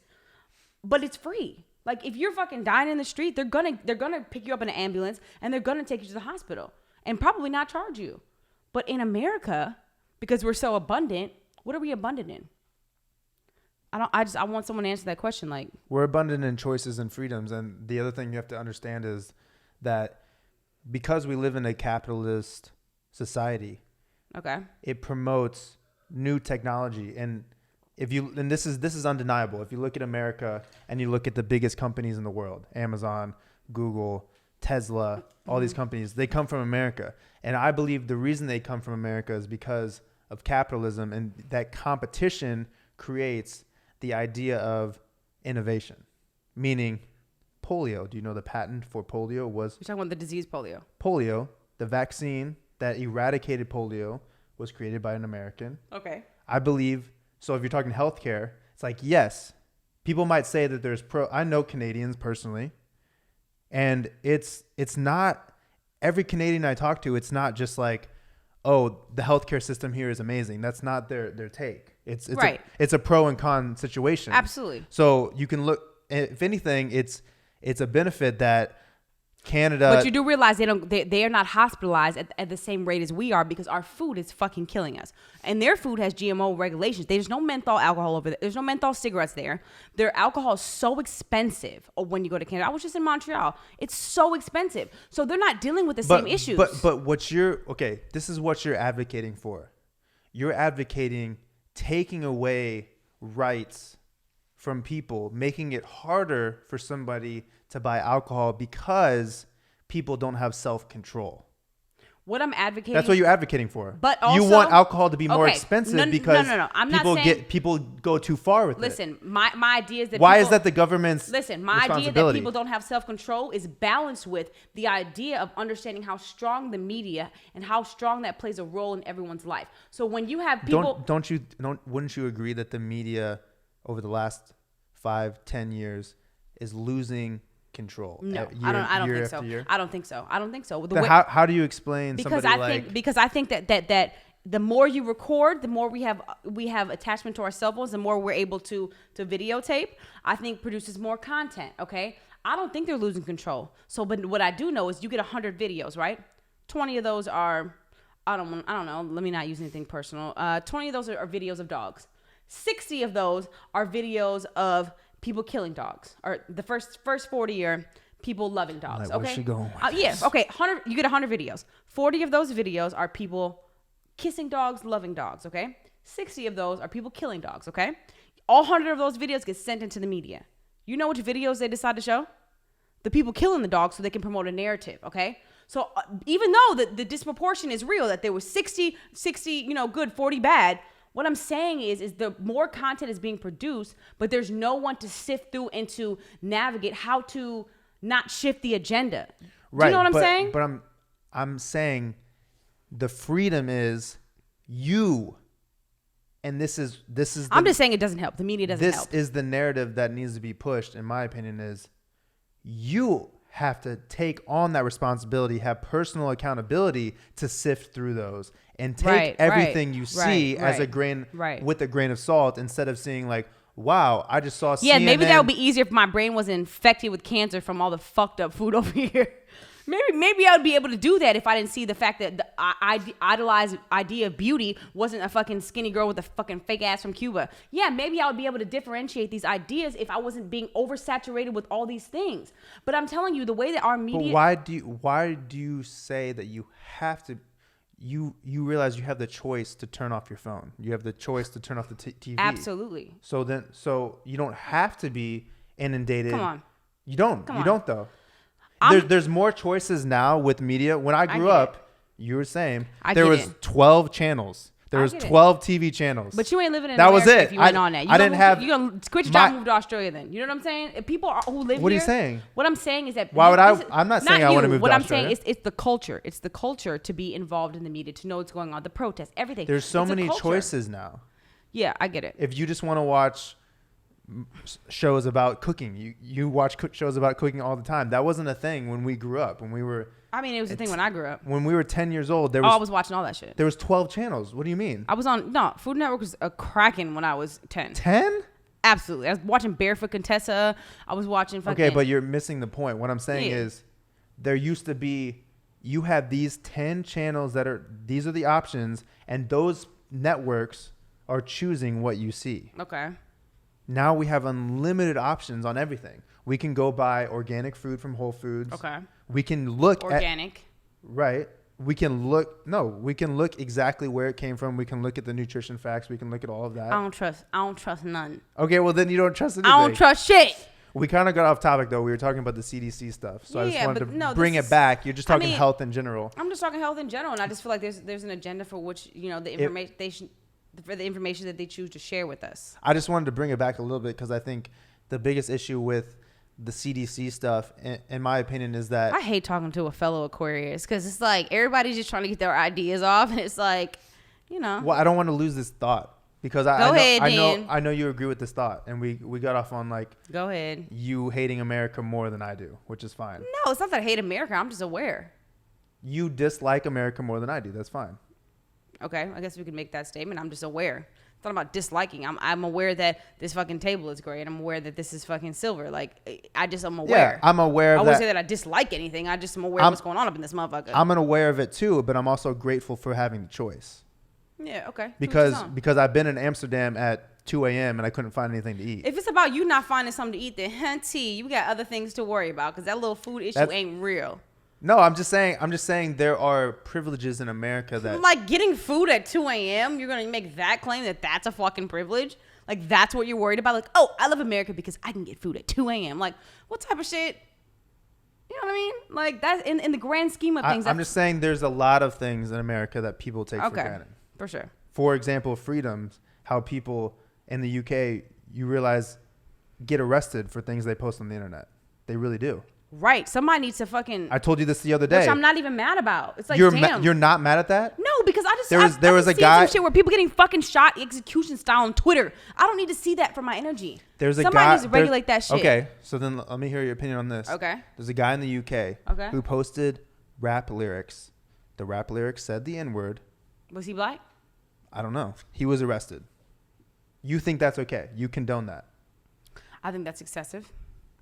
but it's free. Like if you're fucking dying in the street, they're gonna pick you up in an ambulance and they're gonna take you to the hospital and probably not charge you. But in America, because we're so abundant, what are we abundant in? I want someone to answer that question. Like, we're abundant in choices and freedoms. And the other thing you have to understand is that because we live in a capitalist society, okay, it promotes new technology. And this is undeniable. If you look at America and you look at the biggest companies in the world, Amazon, Google, Tesla, all these companies, they come from America. And I believe the reason they come from America is because of capitalism, and that competition creates the idea of innovation, meaning polio. Do you know the patent for polio was? You're talking about the disease polio. Polio, the vaccine that eradicated polio, was created by an American. Okay. I believe, so if you're talking healthcare, it's like, yes, people might say that there's I know Canadians personally, and it's not, every Canadian I talk to, it's not just like, oh, the healthcare system here is amazing. That's not their take. It's right. It's a pro and con situation. Absolutely. So you can look, if anything, it's a benefit that Canada. But you do realize they are not hospitalized at the same rate as we are, because our food is fucking killing us. And their food has GMO regulations. There's no menthol alcohol over there. There's no menthol cigarettes there. Their alcohol is so expensive when you go to Canada. I was just in Montreal. It's so expensive. So they're not dealing with the same issues. But this is what you're advocating for. You're advocating taking away rights from people, making it harder for somebody to buy alcohol because people don't have self-control. What I'm advocating... That's what you're advocating for. But also... You want alcohol to be more expensive because no. I'm not saying... people go too far with it. Listen, my idea is that Why is that the government's my idea that people don't have self-control is balanced with the idea of understanding how strong the media and how strong that plays a role in everyone's life. So when you have people... Wouldn't you agree that the media over the last 5-10 years is losing control? No, I don't think so. I don't think so. How do you explain because I think that the more you record, the more we have attachment to our cell phones, the more we're able to videotape. I think produces more content. Okay, I don't think they're losing control. So, but what I do know is you get 100 videos, right? 20 of those are I don't know. Let me not use anything personal. 20 of those are videos of dogs. 60 of those are videos of people killing dogs, or the first 40 are people loving dogs. Like, okay, where's she going with yes. Okay, 100. You get 100 videos. 40 of those videos are people kissing dogs, loving dogs. Okay, 60 of those are people killing dogs. Okay, all 100 of those videos get sent into the media. You know which videos they decide to show? The people killing the dogs, so they can promote a narrative. Okay, so even though the disproportion is real, that there was 60, good, 40 bad. What I'm saying is the more content is being produced, but there's no one to sift through and to navigate how to not shift the agenda. Right, do you know what I'm saying? But I'm saying the freedom is you, and this is. I'm just saying it doesn't help. The media doesn't help. This is the narrative that needs to be pushed. In my opinion, is you have to take on that responsibility, have personal accountability to sift through those and take everything you see as a grain with a grain of salt, instead of seeing like, wow, I just saw CNN. Yeah, maybe that would be easier if my brain wasn't infected with cancer from all the fucked up food over here. Maybe I would be able to do that if I didn't see the fact that the idolized idea of beauty wasn't a fucking skinny girl with a fucking fake ass from Cuba. Yeah, maybe I would be able to differentiate these ideas if I wasn't being oversaturated with all these things. But I'm telling you, the way that our media... But why do you say that you have to... you realize you have the choice to turn off your phone. You have the choice to turn off the TV. Absolutely. So you don't have to be inundated. Come on. You don't. Come you on. don't though. There's more choices now with media. When I grew up, you were saying there was 12 channels. There was 12 TV channels. But you ain't living in that America was it. if you ain't on that. I didn't have. You gonna quit your job and move to Australia then. You know what I'm saying? If people who live here. What are you saying? What I'm saying is that. Why would I? I'm not saying I want to move to Australia. What I'm saying is it's the culture. It's the culture to be involved in the media, to know what's going on, the protests, everything. There's so many choices now. Yeah, I get it. If you just want to watch shows about cooking, you watch shows about cooking all the time. That wasn't a thing when we grew up. When we were. I mean, it was a thing when I grew up. When we were 10 years old, I was watching all that shit. There was 12 channels. What do you mean? I was on Food Network was a cracking when I was 10. 10? Absolutely. I was watching Barefoot Contessa. I was watching fucking. Okay, but you're missing the point. What I'm saying is, there used to be. You have these 10 channels these are the options, and those networks are choosing what you see. Okay. Now we have unlimited options on everything. We can go buy organic food from Whole Foods. Okay. We can look organic. Right. We can look exactly where it came from. We can look at the nutrition facts. We can look at all of that. I don't trust none. Okay, well then you don't trust anything. I don't trust shit. We kind of got off topic though. We were talking about the CDC stuff. So I just wanted to bring it back. You're just talking health in general. I'm just talking health in general, and I just feel like there's an agenda for which, the information for the information that they choose to share with us. I just wanted to bring it back a little bit because I think the biggest issue with the CDC stuff, in my opinion, is that I hate talking to a fellow Aquarius because it's like everybody's just trying to get their ideas off, and it's like, Well, I don't want to lose this thought because I know you agree with this thought, and we got off on like go ahead, you hating America more than I do, which is fine. No, it's not that I hate America. I'm just aware. You dislike America more than I do. That's fine. Okay, I guess we could make that statement. I'm just aware. It's not about disliking. I'm aware that this fucking table is gray, and I'm aware that this is fucking silver. Like, I'm aware. Yeah, I'm aware of that. I wouldn't say that I dislike anything. I just am aware of what's going on up in this motherfucker. I'm aware of it too, but I'm also grateful for having the choice. Yeah, okay. Because I've been in Amsterdam at 2 a.m. and I couldn't find anything to eat. If it's about you not finding something to eat, then hunty, you got other things to worry about because that little food issue ain't real. No, I'm just saying there are privileges in America that like getting food at 2 a.m. You're gonna make that claim that that's a fucking privilege? Like that's what you're worried about? Like, oh, I love America because I can get food at 2 a.m. Like, what type of shit? You know what I mean? Like that's in the grand scheme of things. I'm just saying there's a lot of things in America that people take for granted. For sure. For example, freedoms. How people in the UK, you realize, get arrested for things they post on the internet. They really do. Right. Somebody needs to fucking. I told you this the other day. Which I'm not even mad about. It's like, damn. You're not mad at that? No, because I just there was a guy. Some shit where people getting fucking shot execution style on Twitter. I don't need to see that for my energy. Somebody needs to regulate that shit. Okay, so then let me hear your opinion on this. Okay. There's a guy in the UK who posted rap lyrics. The rap lyrics said the N-word. Was he black? I don't know. He was arrested. You think that's okay? You condone that? I think that's excessive.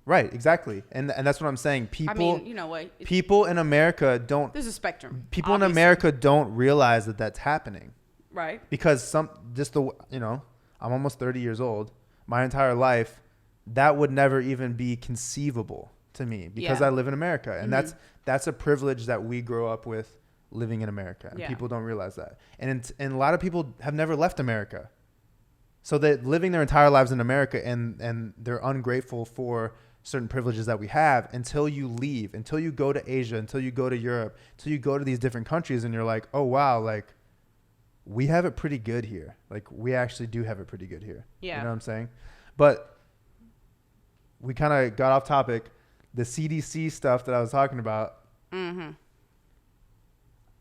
Right, exactly. And that's what I'm saying. People, I mean, you know what? People in America don't. There's a spectrum. People in America don't realize that that's happening. Right. Because I'm almost 30 years old. My entire life, that would never even be conceivable to me because I live in America. And that's a privilege that we grow up with living in America. And people don't realize that. And a lot of people have never left America. So they're living their entire lives in America and they're ungrateful for certain privileges that we have until you leave, until you go to Asia, until you go to Europe, until you go to these different countries and you're like, oh, wow, like we have it pretty good here. Like we actually do have it pretty good here. Yeah. You know what I'm saying? But we kind of got off topic. The CDC stuff that I was talking about,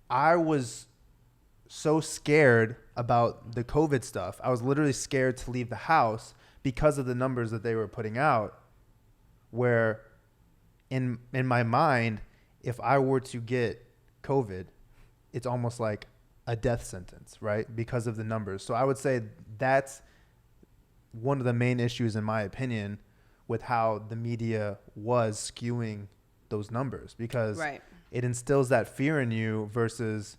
I was so scared about the COVID stuff. I was literally scared to leave the house because of the numbers that they were putting out, where in my mind, if I were to get COVID, it's almost like a death sentence, right? Because of the numbers. So I would say that's one of the main issues, in my opinion, with how the media was skewing those numbers, because it instills that fear in you versus,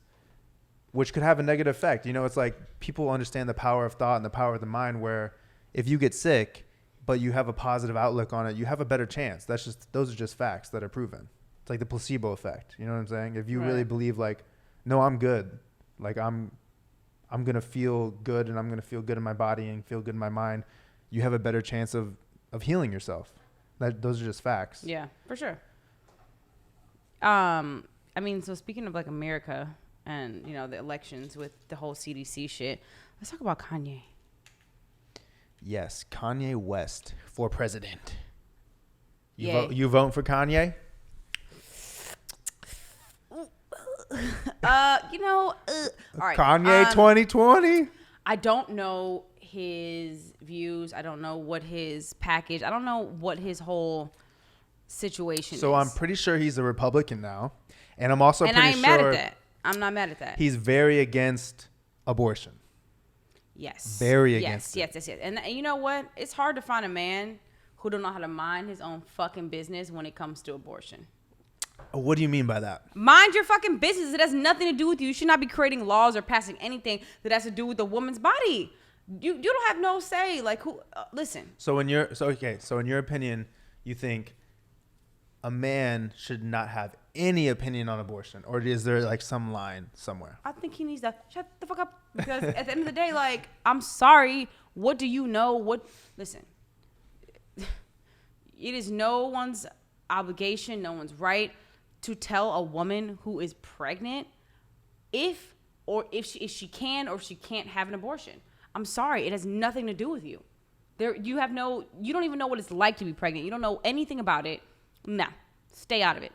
which could have a negative effect. You know, it's like people understand the power of thought and the power of the mind, where if you get sick, but you have a positive outlook on it, you have a better chance. Those are just facts that are proven. It's like the placebo effect. You know what I'm saying? If you really believe like, no, I'm good. Like I'm going to feel good, and I'm going to feel good in my body and feel good in my mind. You have a better chance of healing yourself. Those are just facts. Yeah, for sure. I mean, so speaking of like America and, you know, the elections with the whole CDC shit, let's talk about Kanye. Yes, Kanye West for president. You vote for Kanye? You know, all right. Kanye 2020? I don't know his views. I don't know what his package. I don't know what his whole situation is. So I'm pretty sure he's a Republican now. And I'm also pretty sure. And I ain't mad at that. I'm not mad at that. He's very against abortion. Yes. Very against it. Yes. And you know what? It's hard to find a man who don't know how to mind his own fucking business when it comes to abortion. What do you mean by that? Mind your fucking business. It has nothing to do with you. You should not be creating laws or passing anything that has to do with a woman's body. You don't have no say. Like, who? Listen. So in your opinion, you think a man should not have any opinion on abortion, or is there like some line somewhere? I think he needs to shut the fuck up, because at the end of the day, like, I'm sorry. What do you know? Listen. It is no one's obligation, no one's right to tell a woman who is pregnant if she can or she can't have an abortion. I'm sorry, it has nothing to do with you. You don't even know what it's like to be pregnant. You don't know anything about it. No, stay out of it.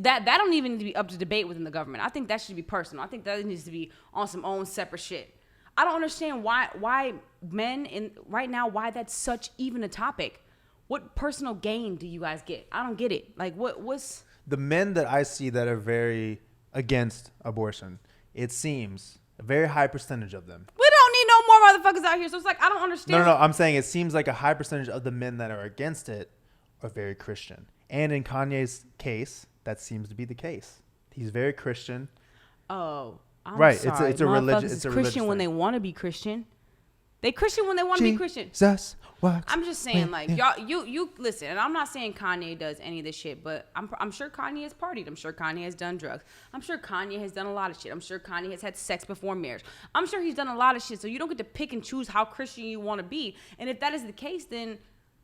That don't even need to be up to debate within the government. I think that should be personal. I think that needs to be on some own separate shit. I don't understand why men right now, why that's such even a topic. What personal gain do you guys get? I don't get it. Like, what's... The men that I see that are very against abortion, it seems a very high percentage of them. We don't need no more motherfuckers out here. So it's like, I don't understand. No. I'm saying it seems like a high percentage of the men that are against it are very Christian. And in Kanye's case, that seems to be the case. He's very Christian. Oh, I'm right. Sorry. It's a religion. It's a Christian when they want to be Christian. They Christian when they want to be Christian. Jesus walks. I'm just saying, like, y'all, you listen, and I'm not saying Kanye does any of this shit, but I'm sure Kanye has partied. I'm sure Kanye has done drugs. I'm sure Kanye has done a lot of shit. I'm sure Kanye has had sex before marriage. I'm sure he's done a lot of shit. So you don't get to pick and choose how Christian you want to be. And if that is the case, then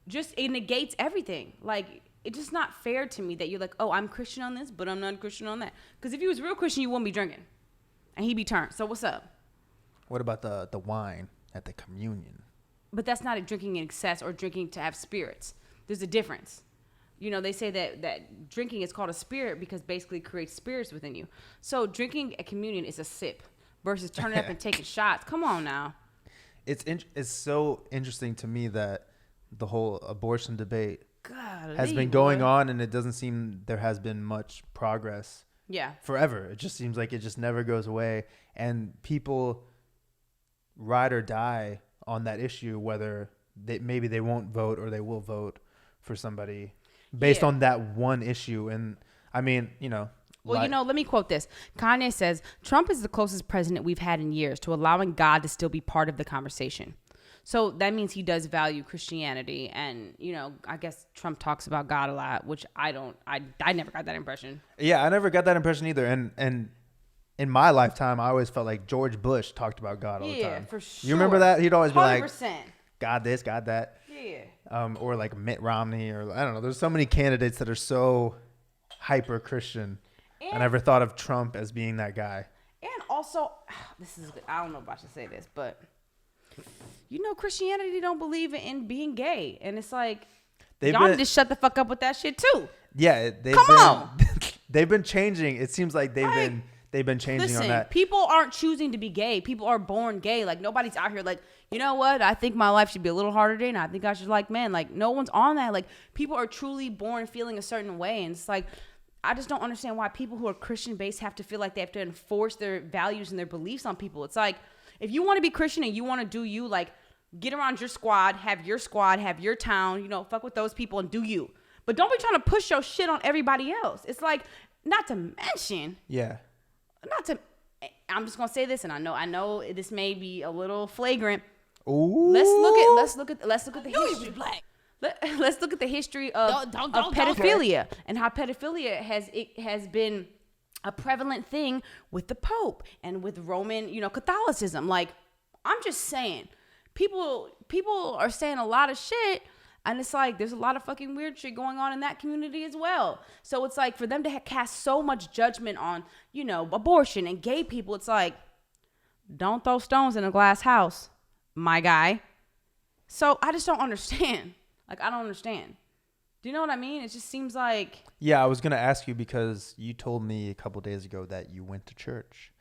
just it negates everything. Like, it's just not fair to me that you're like, oh, I'm Christian on this, but I'm not Christian on that. Because if he was real Christian, you wouldn't be drinking, and he'd be turned. So what's up? What about the wine at the communion? But that's not a drinking in excess or drinking to have spirits. There's a difference. You know, they say that drinking is called a spirit because basically it creates spirits within you. So drinking at communion is a sip versus turning up and taking shots. Come on now. It's so interesting to me that the whole abortion debate has been going on, and it doesn't seem there has been much progress. Yeah. Forever. It just seems like it just never goes away. And people ride or die on that issue, whether maybe they won't vote or they will vote for somebody based on that one issue. And I mean, you know. Well, let me quote this. Kanye says, Trump is the closest president we've had in years to allowing God to still be part of the conversation. So that means he does value Christianity. And, you know, I guess Trump talks about God a lot, which I never got that impression. Yeah, I never got that impression either. And in my lifetime, I always felt like George Bush talked about God all the time. Yeah, for sure. You remember that? He'd always be 100%. like, God this, God that. Yeah. Or like Mitt Romney, or I don't know. There's so many candidates that are so hyper Christian. I never thought of Trump as being that guy. And also, I don't know if I should say this, but you know, Christianity don't believe in being gay. And it's like, y'all need to shut the fuck up with that shit too. Yeah. Come on. They've been changing. It seems like they've been changing on that. People aren't choosing to be gay. People are born gay. Like, nobody's out here like, you know what? I think my life should be a little harder than I think I should like men. Like, no one's on that. Like, people are truly born feeling a certain way. And it's like, I just don't understand why people who are Christian-based have to feel like they have to enforce their values and their beliefs on people. It's like, if you want to be Christian and you want to do you, like, get around your squad, have your town, you know, fuck with those people and do you. But don't be trying to push your shit on everybody else. It's like, not to mention. Yeah. I'm just gonna say this, and I know this may be a little flagrant. Ooh. Let's look at the history. Let's look at the history of pedophilia and how pedophilia has been a prevalent thing with the Pope and with Roman, Catholicism. Like, I'm just saying, people are saying a lot of shit, and it's like there's a lot of fucking weird shit going on in that community as well. So it's like for them to cast so much judgment on, abortion and gay people, it's like, don't throw stones in a glass house, my guy. So I just don't understand. Like, I don't understand. Do you know what I mean? It just seems like... Yeah, I was going to ask you because you told me a couple days ago that you went to church.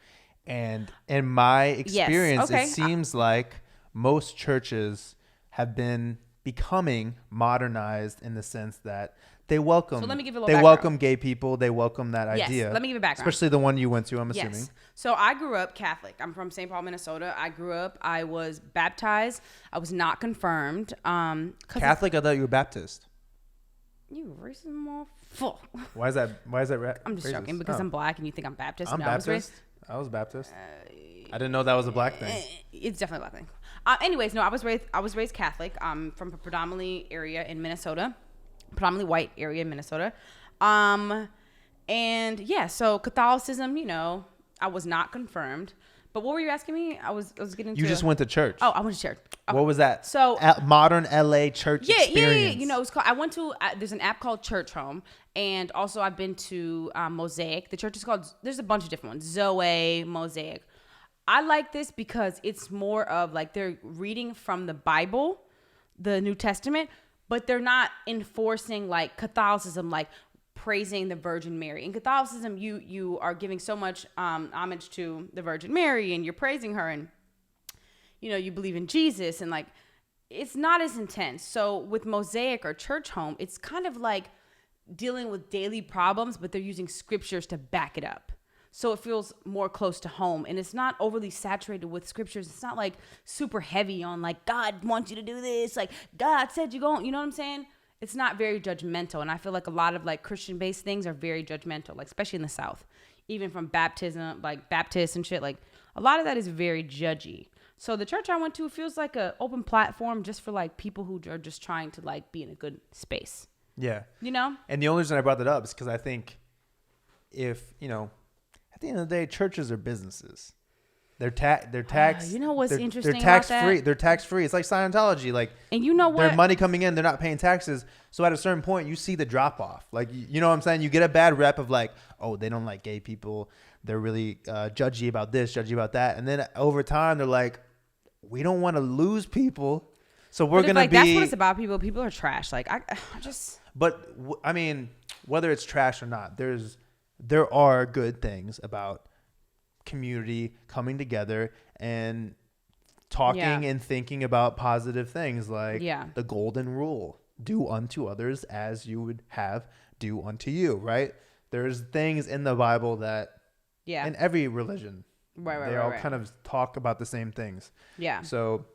And in my experience, It seems like most churches have been becoming modernized in the sense that they welcome... So let me give you a little They background. welcome gay people. They welcome that Yes, idea. let me give you a background. Especially the one you went to, I'm assuming. Yes. So I grew up Catholic. I'm from St. Paul, Minnesota. I was baptized. I was not confirmed. Catholic? I thought you were Baptist. You racist motherfucker. Why is that I'm just racist? joking because I'm black and you think I'm Baptist. I'm Baptist. I was Baptist. I didn't know that was a black thing. It's definitely a black thing. Anyways, no, I was raised Catholic. I'm from a predominantly area in Minnesota, predominantly white area in Minnesota. And yeah, so Catholicism, I was not confirmed. But what were you asking me? I was getting to... You just went to church. Oh, I went to church. What was that? So modern LA church experience. Yeah. It's called. I went to. There's an app called Church Home, and also I've been to Mosaic. The church is called. There's a bunch of different ones. Zoe, Mosaic. I like this because it's more of like they're reading from the Bible, the New Testament, but they're not enforcing like Catholicism, like praising the Virgin Mary. In Catholicism, you are giving so much homage to the Virgin Mary, and you're praising her, and you believe in Jesus, and like it's not as intense. So with Mosaic or Church Home, it's kind of like dealing with daily problems, but they're using scriptures to back it up. So it feels more close to home, and it's not overly saturated with scriptures. It's not like super heavy on like God wants you to do this, like God said you go, you know what I'm saying? It's not very judgmental, and I feel like a lot of like Christian-based things are very judgmental, like especially in the South, even from baptism, like Baptists and shit. Like a lot of that is very judgy. So the church I went to feels like an open platform just for like people who are just trying to like be in a good space. Yeah. And the only reason I brought that up is because I think if, at the end of the day, churches are businesses. They're tax. You know what's interesting They're tax about free. that? They're tax free. It's like Scientology. Like, and you know what? Their money coming in, they're not paying taxes. So at a certain point, you see the drop off. Like, you know what I'm saying? You get a bad rep of like, oh, they don't like gay people. They're really judgy about this, judgy about that. And then over time, they're like, we don't want to lose people. So we're going to be. That's what it's about. People are trash. Like, I just. But I mean, whether it's trash or not, there are good things about community coming together and talking and thinking about positive things like the golden rule: do unto others as you would have do unto you. Right? There's things in the Bible that in every religion they all kind of talk about the same things. Yeah. So,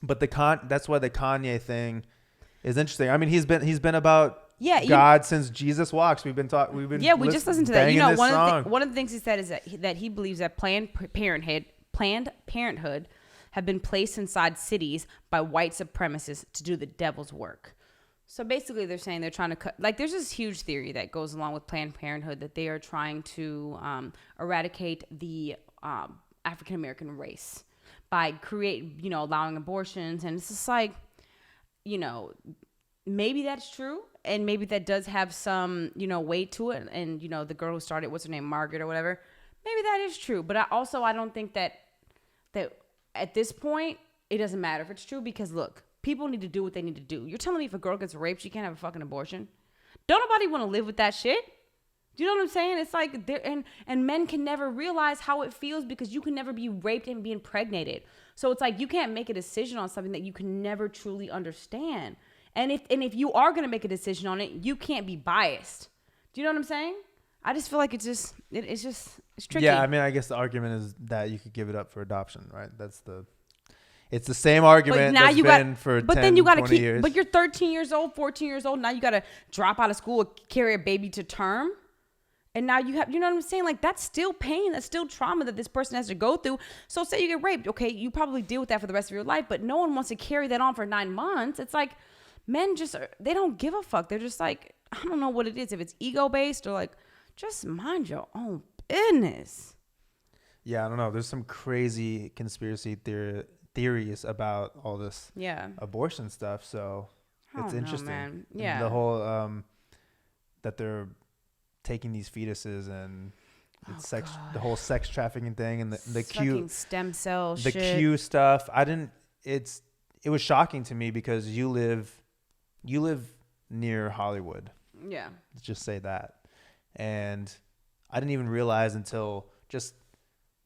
but that's why the Kanye thing is interesting. I mean, he's been about God since Jesus walks. We just listened to that. One of the things he said is that he believes that Planned Parenthood have been placed inside cities by white supremacists to do the devil's work. So basically, they're saying they're trying to cut. Like, there's this huge theory that goes along with Planned Parenthood that they are trying to eradicate the African American race by allowing abortions, and it's just like, maybe that's true. And maybe that does have some, weight to it. And, the girl who started, what's her name, Margaret or whatever, maybe that is true. But I don't think that at this point, it doesn't matter if it's true because, look, people need to do what they need to do. You're telling me if a girl gets raped, she can't have a fucking abortion? Don't nobody want to live with that shit? Do you know what I'm saying? It's like, and men can never realize how it feels because you can never be raped and be impregnated. So it's like you can't make a decision on something that you can never truly understand. And if you are going to make a decision on it, you can't be biased. Do you know what I'm saying? I just feel like it's tricky. Yeah, I mean, I guess the argument is that you could give it up for adoption, right? It's the same argument that's been for 10, 20 years. But you're 13 years old, 14 years old. Now you got to drop out of school, carry a baby to term. And now you know what I'm saying? Like, that's still pain. That's still trauma that this person has to go through. So say you get raped. Okay, you probably deal with that for the rest of your life. But no one wants to carry that on for 9 months. It's like, men they don't give a fuck. They're just like, I don't know what it is. If it's ego-based or like, just mind your own goodness. Yeah, I don't know. There's some crazy conspiracy theories about all this abortion stuff. So it's interesting. Man. Yeah. The whole that they're taking these fetuses and the whole sex trafficking thing and the Q stem cell the shit. Q stuff. It was shocking to me because you live near Hollywood. Yeah. Let's just say that. And I didn't even realize until just,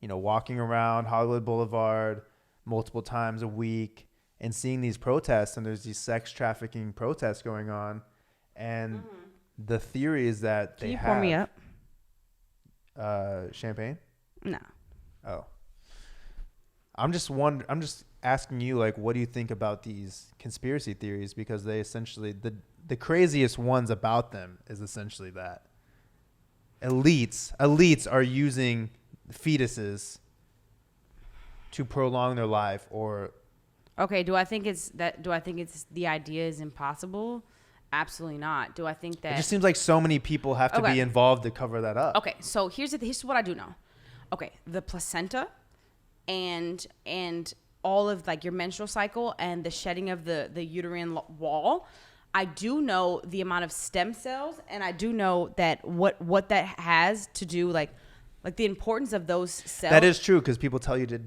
walking around Hollywood Boulevard multiple times a week and seeing these protests, and there's these sex trafficking protests going on. And the theory is that Can you pour me up? Champagne? No. Oh. I'm just asking you, like, what do you think about these conspiracy theories? Because they essentially, the craziest ones about them is essentially that elites are using fetuses to prolong their life. Or okay, do I think it's the idea is impossible? Absolutely not. Do I think that it just seems like so many people have to be involved to cover that up? Okay, so here's what I do know. Okay, the placenta and all of like your menstrual cycle and the shedding of the uterine wall. I do know the amount of stem cells, and I do know that what that has to do, like the importance of those cells. That is true, because people tell you to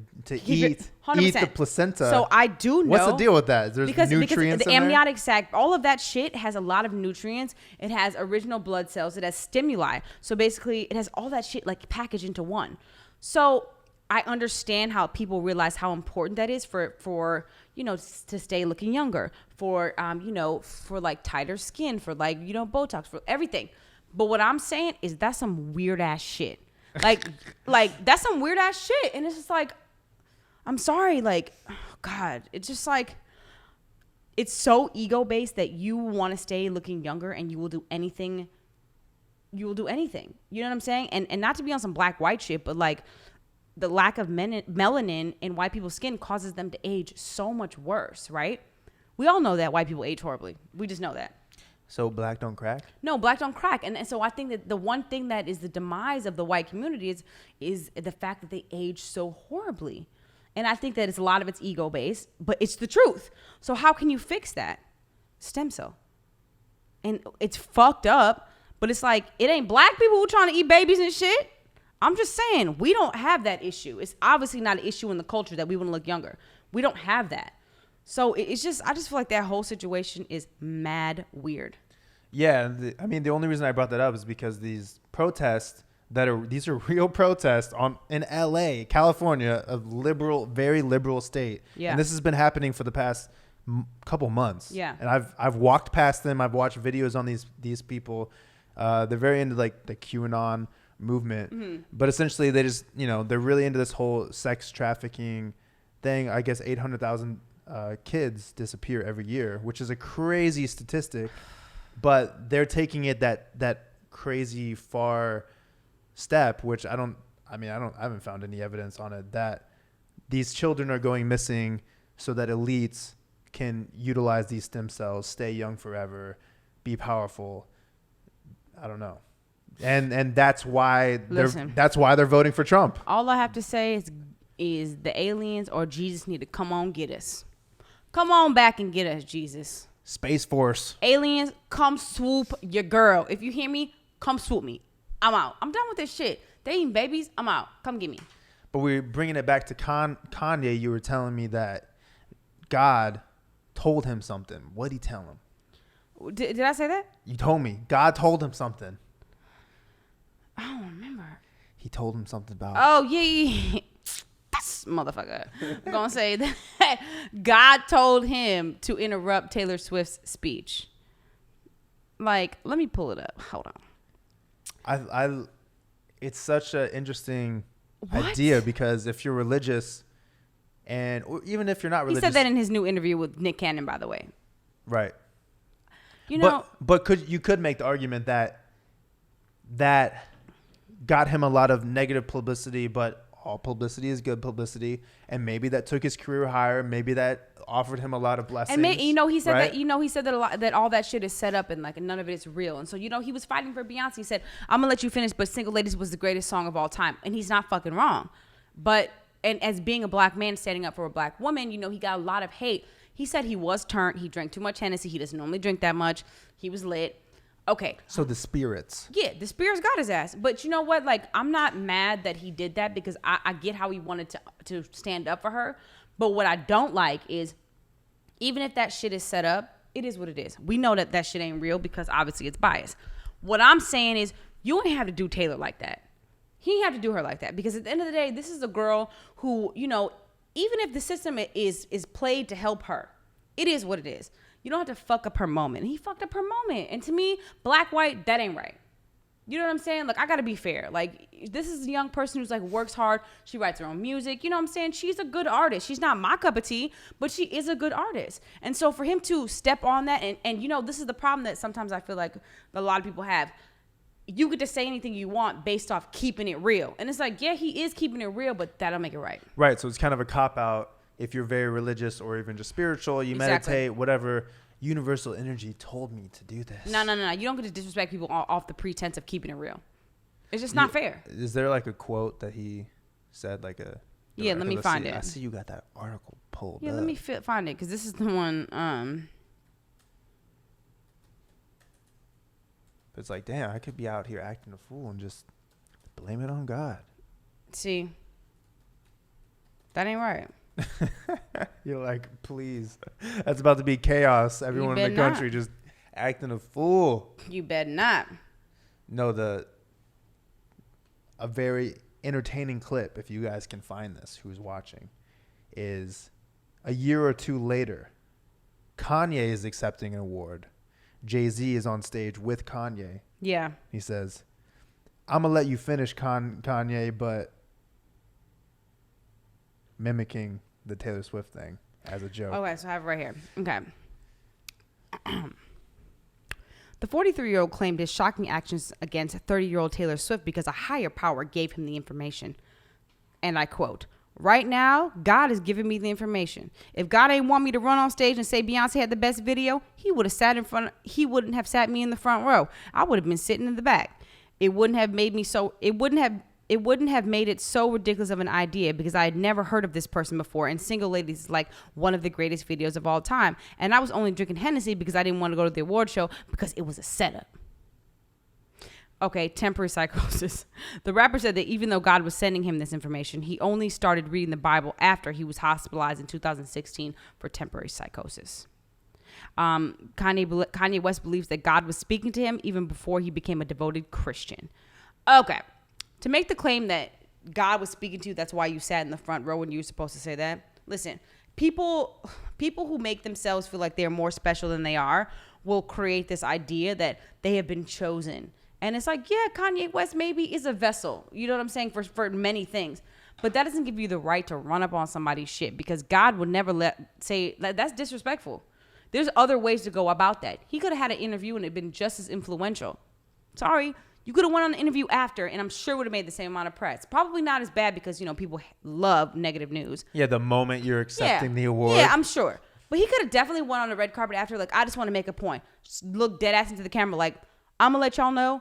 eat the placenta. So I do know. What's the deal with that? There's nutrients because the in amniotic sac, all of that shit has a lot of nutrients. It has original blood cells. It has stimuli. So basically, it has all that shit like packaged into one. So I understand how people realize how important that is for to stay looking younger, for for like tighter skin, for like Botox, for everything. But what I'm saying is that's some weird ass shit. Like that's some weird ass shit, and it's just like, I'm sorry, like, oh God, it's just like, it's so ego based that you want to stay looking younger, and you will do anything. You will do anything. You know what I'm saying? And not to be on some black white shit, but like, the lack of melanin in white people's skin causes them to age so much worse, right? We all know that white people age horribly. We just know that. So black don't crack? No, black don't crack. And so I think that the one thing that is the demise of the white community is the fact that they age so horribly. And I think that a lot of it's ego-based, but it's the truth. So how can you fix that? Stem cell. And it's fucked up, but it's like, it ain't black people who trying to eat babies and shit. I'm just saying, we don't have that issue. It's obviously not an issue in the culture that we want to look younger. We don't have that. So it's just, I just feel like that whole situation is mad weird. Yeah. The only reason I brought that up is because these protests these are real protests in LA, California, a very liberal state. Yeah. And this has been happening for the past couple months. Yeah. And I've walked past them. I've watched videos on these people. They're very into like the QAnon movement. Mm-hmm. But essentially they just, they're really into this whole sex trafficking thing. I guess 800,000 kids disappear every year, which is a crazy statistic, but they're taking it that crazy far step, which I haven't found any evidence on it, that these children are going missing so that elites can utilize these stem cells, stay young forever, be powerful. I don't know. And that's why they're voting for Trump. All I have to say is the aliens or Jesus need to come on get us. Come on back and get us, Jesus. Space Force. Aliens, come swoop your girl. If you hear me, come swoop me. I'm out. I'm done with this shit. They eating babies. I'm out. Come get me. But we're bringing it back to Kanye. You were telling me that God told him something. What'd he tell him? Did I say that? You told me. God told him something. I don't remember. He told him something about... Oh, yeah. This motherfucker. I'm going to say that God told him to interrupt Taylor Swift's speech. Like, let me pull it up. Hold on. It's such an interesting idea, because if you're religious, or even if you're not religious... He said that in his new interview with Nick Cannon, by the way. Right. But you could make the argument that got him a lot of negative publicity, but all publicity is good publicity, and maybe that took his career higher. Maybe that offered him a lot of blessings. And he said right? that he said that a lot, that all that shit is set up and like none of it is real. And so he was fighting for Beyonce. He said, "I'm gonna let you finish, but Single Ladies was the greatest song of all time," and he's not fucking wrong. But and as being a black man standing up for a black woman, he got a lot of hate. He said he was turned. He drank too much Hennessy. He doesn't normally drink that much. He was lit. Okay. So the spirits. Yeah, the spirits got his ass. But you know what? Like, I'm not mad that he did that because I get how he wanted to stand up for her. But what I don't like is, even if that shit is set up, it is what it is. We know that shit ain't real because obviously it's biased. What I'm saying is, you ain't have to do Taylor like that. He ain't have to do her like that because at the end of the day, this is a girl who, even if the system is played to help her, it is what it is. You don't have to fuck up her moment. He fucked up her moment. And to me, black, white, that ain't right. You know what I'm saying? Like, I got to be fair. Like, this is a young person who's like works hard. She writes her own music. You know what I'm saying? She's a good artist. She's not my cup of tea, but she is a good artist. And so for him to step on that and this is the problem that sometimes I feel like a lot of people have. You get to say anything you want based off keeping it real. And it's like, yeah, he is keeping it real, but that'll make it right. Right. So it's kind of a cop-out. If you're very religious or even just spiritual, you meditate, whatever, universal energy told me to do this. No. You don't get to disrespect people off the pretense of keeping it real. It's just not fair. Is there like a quote that he said, like a... Yeah, let me find it. I see you got that article pulled up. Yeah, let me find it because this is the one... It's like, damn, I could be out here acting a fool and just blame it on God. See, that ain't right. You're like, please. That's about to be chaos. Everyone in the country just acting a fool. You better not. No, a very entertaining clip, if you guys can find this, who's watching, is a year or two later, Kanye is accepting an award. Jay-Z is on stage with Kanye. Yeah. He says, I'm going to let you finish, Kanye, but mimicking the Taylor Swift thing as a joke. Okay, so I have it right here. Okay. The 43-year-old claimed his shocking actions against 30-year-old Taylor Swift because a higher power gave him the information. And I quote, "Right now, God is giving me the information. If God ain't want me to run on stage and say Beyonce had the best video, he wouldn't have sat me in the front row. I would have been sitting in the back. It wouldn't have made it so ridiculous of an idea because I had never heard of this person before, and Single Ladies is like one of the greatest videos of all time. And I was only drinking Hennessy because I didn't want to go to the award show because it was a setup." Okay, temporary psychosis. The rapper said that even though God was sending him this information, he only started reading the Bible after he was hospitalized in 2016 for temporary psychosis. Kanye West believes that God was speaking to him even before he became a devoted Christian. Okay, to make the claim that God was speaking to you, that's why you sat in the front row when you were supposed to say that. Listen, people who make themselves feel like they're more special than they are will create this idea that they have been chosen. And it's like, yeah, Kanye West maybe is a vessel, you know what I'm saying, for many things. But that doesn't give you the right to run up on somebody's shit because God would never say that's disrespectful. There's other ways to go about that. He could have had an interview and it been just as influential. Sorry, you could have went on an interview after and I'm sure would have made the same amount of press. Probably not as bad because, people love negative news. Yeah, the moment you're accepting the award. Yeah, I'm sure. But he could have definitely went on the red carpet after, like, I just want to make a point. Just look dead ass into the camera like, I'm going to let y'all know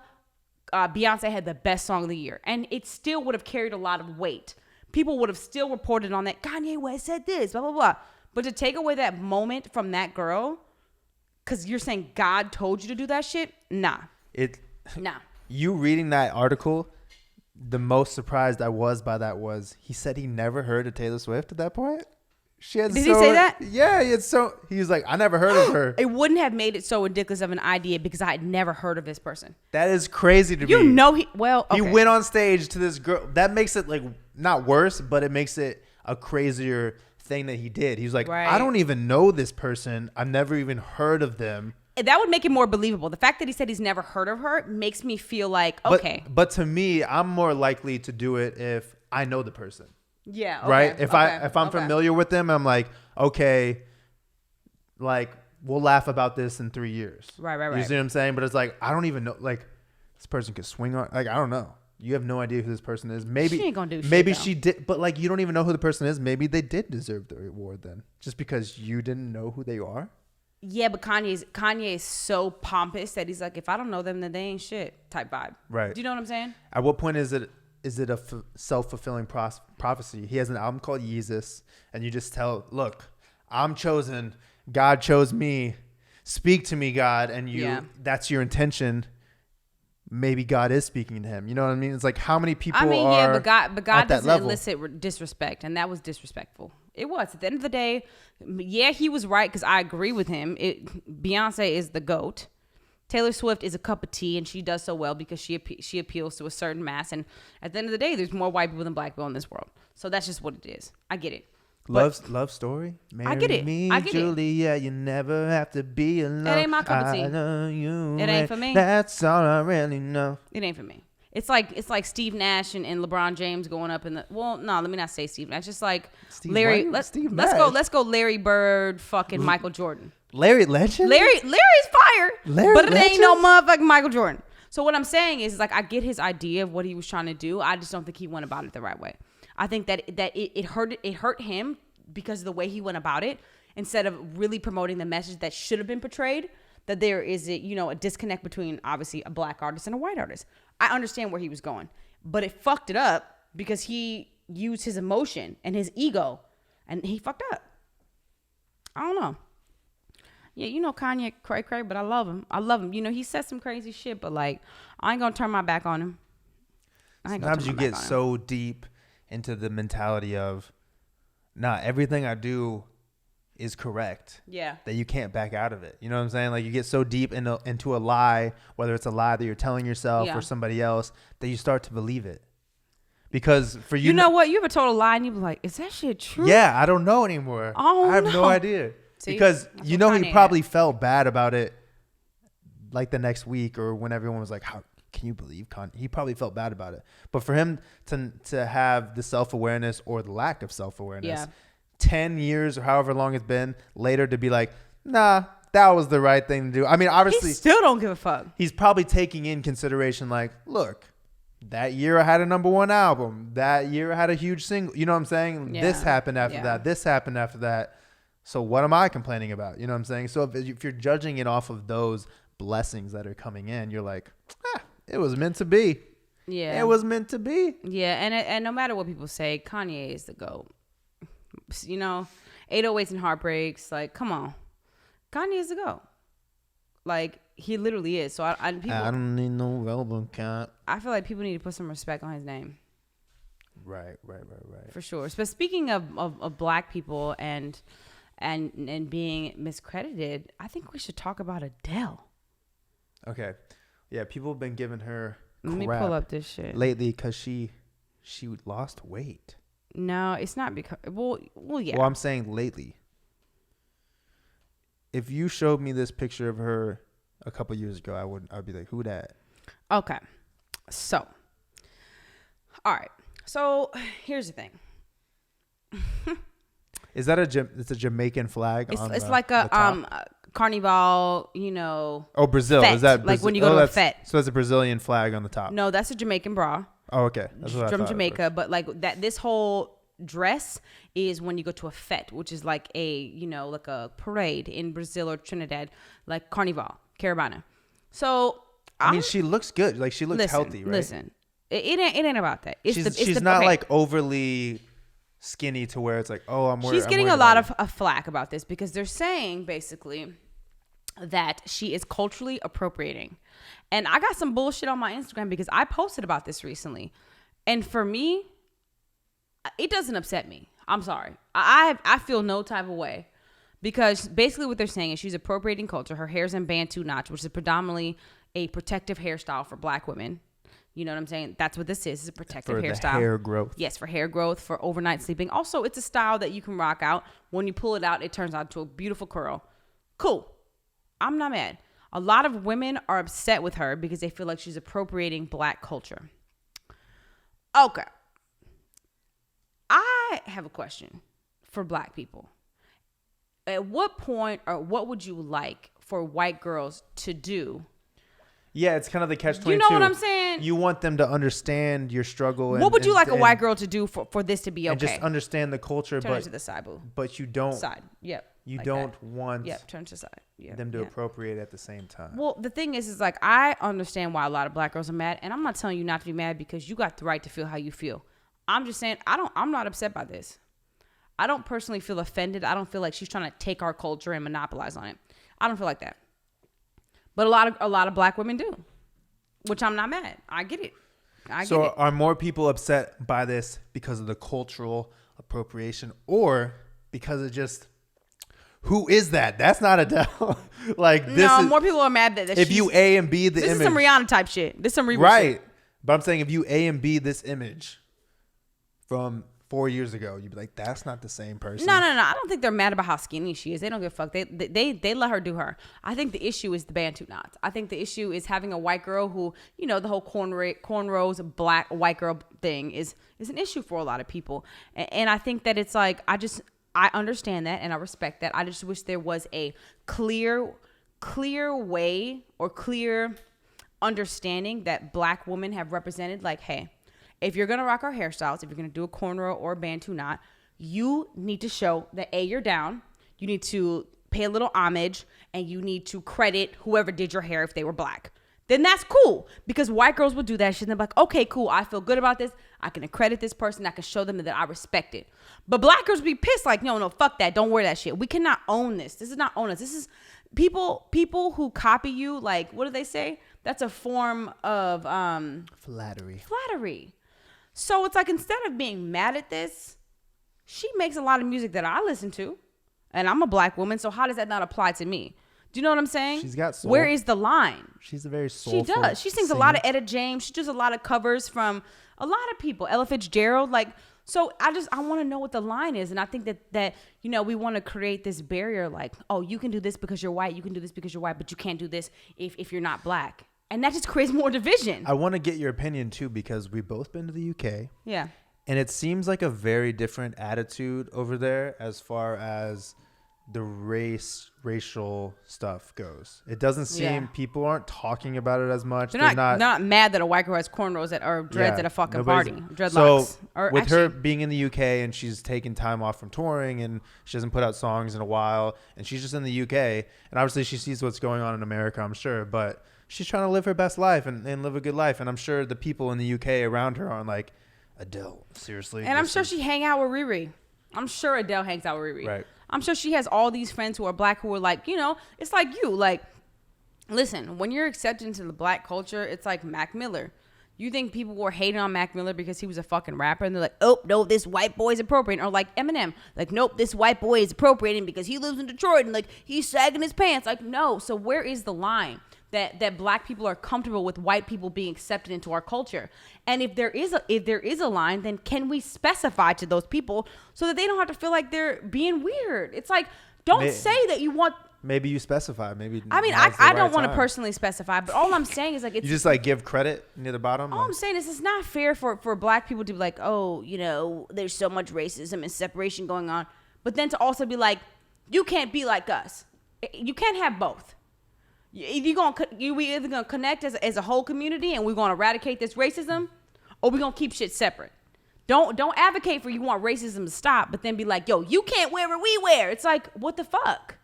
Beyonce had the best song of the year. And it still would have carried a lot of weight. People would have still reported on that. Kanye West said this, blah, blah, blah. But to take away that moment from that girl, because you're saying God told you to do that shit? Nah. Nah. You reading that article, the most surprised I was by that was he said he never heard of Taylor Swift at that point. Did he say that? Yeah, he was like, I never heard of her. It wouldn't have made it so ridiculous of an idea because I had never heard of this person. That is crazy to me. He went on stage to this girl. That makes it like not worse, but it makes it a crazier thing that he did. He was like, right. I don't even know this person. I've never even heard of them. That would make it more believable. The fact that he said he's never heard of her makes me feel like, okay. But to me, I'm more likely to do it if I know the person. Yeah. Okay, right. If I'm familiar with them, I'm like, okay, like we'll laugh about this in 3 years. Right. You see what I'm saying? But it's like, I don't even know. Like this person could swing on. Like I don't know. You have no idea who this person is. Maybe she ain't gonna do shit, maybe though. she did, but like you don't even know who the person is. Maybe they did deserve the reward then, just because you didn't know who they are. Yeah, but Kanye is so pompous that he's like, if I don't know them, then they ain't shit type vibe. Right. Do you know what I'm saying? At what point is it a self-fulfilling prophecy? He has an album called Yeezus, and you just tell, look, I'm chosen. God chose me. Speak to me, God, and that's your intention. Maybe God is speaking to him. You know what I mean? It's like how many people are but God doesn't level? elicit disrespect, and that was disrespectful. It was. At the end of the day, yeah, he was right because I agree with him. Beyonce is the GOAT. Taylor Swift is a cup of tea, and she does so well because she appeals to a certain mass. And at the end of the day, there's more white people than black people in this world. So that's just what it is. I get it. Love story. Marry I get it. Me, I get Julia, you never have to be alone. It ain't my cup of tea. I know you. It ain't for me. That's all I really know. It ain't for me. It's like Steve Nash and LeBron James going up in the. Well, no, let me not say Steve Nash. Just like Larry. Let's go. Larry Bird, fucking Michael Jordan. Larry Legend. Larry's fire. But it Legend? ain't no motherfucking Michael Jordan. So what I'm saying is like I get his idea of what he was trying to do. I just don't think he went about it the right way. I think that it hurt him because of the way he went about it, instead of really promoting the message that should have been portrayed, that there is a disconnect between obviously a black artist and a white artist. I understand where he was going, but it fucked it up because he used his emotion and his ego, and he fucked up. I don't know. Yeah, Kanye cray, but I love him. He said some crazy shit, but like I ain't gonna turn my back on him. Sometimes you get so deep into the mentality of, nah, everything I do is correct. Yeah. That you can't back out of it. You know what I'm saying? Like you get so deep into a lie, whether it's a lie that you're telling yourself or somebody else, that you start to believe it. Because for you, you know what? You ever told a lie and you be like, is that shit true? Yeah, I don't know anymore. I have no idea. See? Because he probably felt bad about it like the next week or when everyone was like, how can you believe Kanye? He probably felt bad about it. But for him to have the self-awareness or the lack of self-awareness, 10 years or however long it's been later to be like, nah, that was the right thing to do. I mean, obviously, he still don't give a fuck. He's probably taking in consideration like, look, that year I had a #1 album. That year I had a huge single. You know what I'm saying? Yeah. This happened after that. This happened after that. So what am I complaining about? You know what I'm saying? So if you're judging it off of those blessings that are coming in, you're like, it was meant to be. Yeah. It was meant to be. Yeah. And no matter what people say, Kanye is the GOAT. 808s and heartbreaks. Like, come on. Kanye is the GOAT. Like, he literally is. So I don't need no album cat. I feel like people need to put some respect on his name. Right. For sure. But speaking of black people and being miscredited, I think we should talk about Adele. Okay. Yeah, people have been giving her crap Let me pull up this shit lately because she lost weight. No, it's not because well yeah. Well, I'm saying lately. If you showed me this picture of her a couple years ago, I'd be like, who that? Okay. So, all right. So, here's the thing. Is that it's a Jamaican flag? It's like a Carnival, Oh, Brazil. Fete, is that like when you go to a fete? So it's a Brazilian flag on the top. No, that's a Jamaican bra. Oh, okay. That's what from Jamaica, but like that. This whole dress is when you go to a fete, which is like like a parade in Brazil or Trinidad, like Carnival, Caravana. So I mean, she looks good. Like she looks healthy, right? Listen, it ain't about that. She's not like overly skinny to where it's like, oh, She's getting a lot of flack about this because they're saying basically that she is culturally appropriating. And I got some bullshit on my Instagram because I posted about this recently. And for me, it doesn't upset me. I'm sorry. I feel no type of way because basically what they're saying is she's appropriating culture. Her hair's in Bantu knots, which is predominantly a protective hairstyle for black women. You know what I'm saying? That's what this is. It's a protective hairstyle. For hair growth. Yes, for hair growth, for overnight sleeping. Also, it's a style that you can rock out. When you pull it out, it turns out to a beautiful curl. Cool. I'm not mad. A lot of women are upset with her because they feel like she's appropriating black culture. Okay. I have a question for black people. At what point or what would you like for white girls to do Yeah, it's kind of the catch-22. You know what I'm saying? You want them to understand your struggle. What would you like a white girl to do for this to be okay? And just understand the culture. Turn it to the side, boo. But you don't. Side. Yep. You like don't want turn to the side. them to appropriate at the same time. Well, the thing is like, I understand why a lot of black girls are mad. And I'm not telling you not to be mad because you got the right to feel how you feel. I'm just saying, I'm not upset by this. I don't personally feel offended. I don't feel like she's trying to take our culture and monopolize on it. I don't feel like that. But a lot of black women do. Which I'm not mad. I get it. So are more people upset by this because of the cultural appropriation or because of just who is that? That's not Adele. More people are mad that if you A and B the this image. This is some Rihanna type shit. This is some Reba right. shit. But I'm saying if you A and B this image from 4 years ago, you'd be like, that's not the same person. No. I don't think they're mad about how skinny she is. They don't give a fuck. They let her do her. I think the issue is the Bantu knots. I think the issue is having a white girl who, the whole cornrows, black white girl thing is an issue for a lot of people. And I think that it's like, I understand that and I respect that. I just wish there was a clear way or clear understanding that black women have represented. Like, hey, if you're going to rock our hairstyles, if you're going to do a cornrow or a Bantu knot, you need to show that A, you're down. You need to pay a little homage and you need to credit whoever did your hair if they were black. Then that's cool because white girls will do that shit. And they're like, okay, cool. I feel good about this. I can accredit this person. I can show them that I respect it. But black girls be pissed like, no, fuck that. Don't wear that shit. We cannot own this. This is not own us. This is people who copy you. Like, what do they say? That's a form of flattery. So it's like, instead of being mad at this, she makes a lot of music that I listen to. And I'm a black woman. So how does that not apply to me? Do you know what I'm saying? She's got soul. Where is the line? She's a very soulful She does. She sings a lot of Etta James. She does a lot of covers from a lot of people. Ella Fitzgerald. So I want to know what the line is. And I think that we want to create this barrier like, oh, you can do this because you're white. You can do this because you're white, but you can't do this if you're not black. And that just creates more division. I want to get your opinion too, because we've both been to the UK. Yeah. And it seems like a very different attitude over there as far as the racial stuff goes. It doesn't seem people aren't talking about it as much. They're not mad that a white girl has cornrows or dreads at a fucking party. Dreadlocks. So with her being in the UK and she's taking time off from touring and she hasn't put out songs in a while and she's just in the UK and obviously she sees what's going on in America, I'm sure, but she's trying to live her best life and live a good life. And I'm sure the people in the UK around her are like, Adele, seriously. And I'm sure she hang out with Riri. I'm sure Adele hangs out with Riri. Right. I'm sure she has all these friends who are black who are like, it's like you. Like, listen, when you're accepted into the black culture, it's like Mac Miller. You think people were hating on Mac Miller because he was a fucking rapper and they're like, oh, no, this white boy is appropriating. Or like Eminem, like, nope, this white boy is appropriating because he lives in Detroit and like he's sagging his pants. Like, no. So where is the line that black people are comfortable with white people being accepted into our culture? And if there is a line, then can we specify to those people so that they don't have to feel like they're being weird? It's like, don't say that you want. Maybe you specify. Maybe. I mean, I don't want to personally specify, but all I'm saying is like, it's, you just like give credit near the bottom. All I'm saying is it's not fair for black people to be like, oh, there's so much racism and separation going on, but then to also be like, you can't be like us. You can't have both. We either gonna connect as a whole community and we're gonna eradicate this racism, or we're gonna keep shit separate. Don't advocate for you want racism to stop, but then be like, yo, you can't wear what we wear. It's like, what the fuck?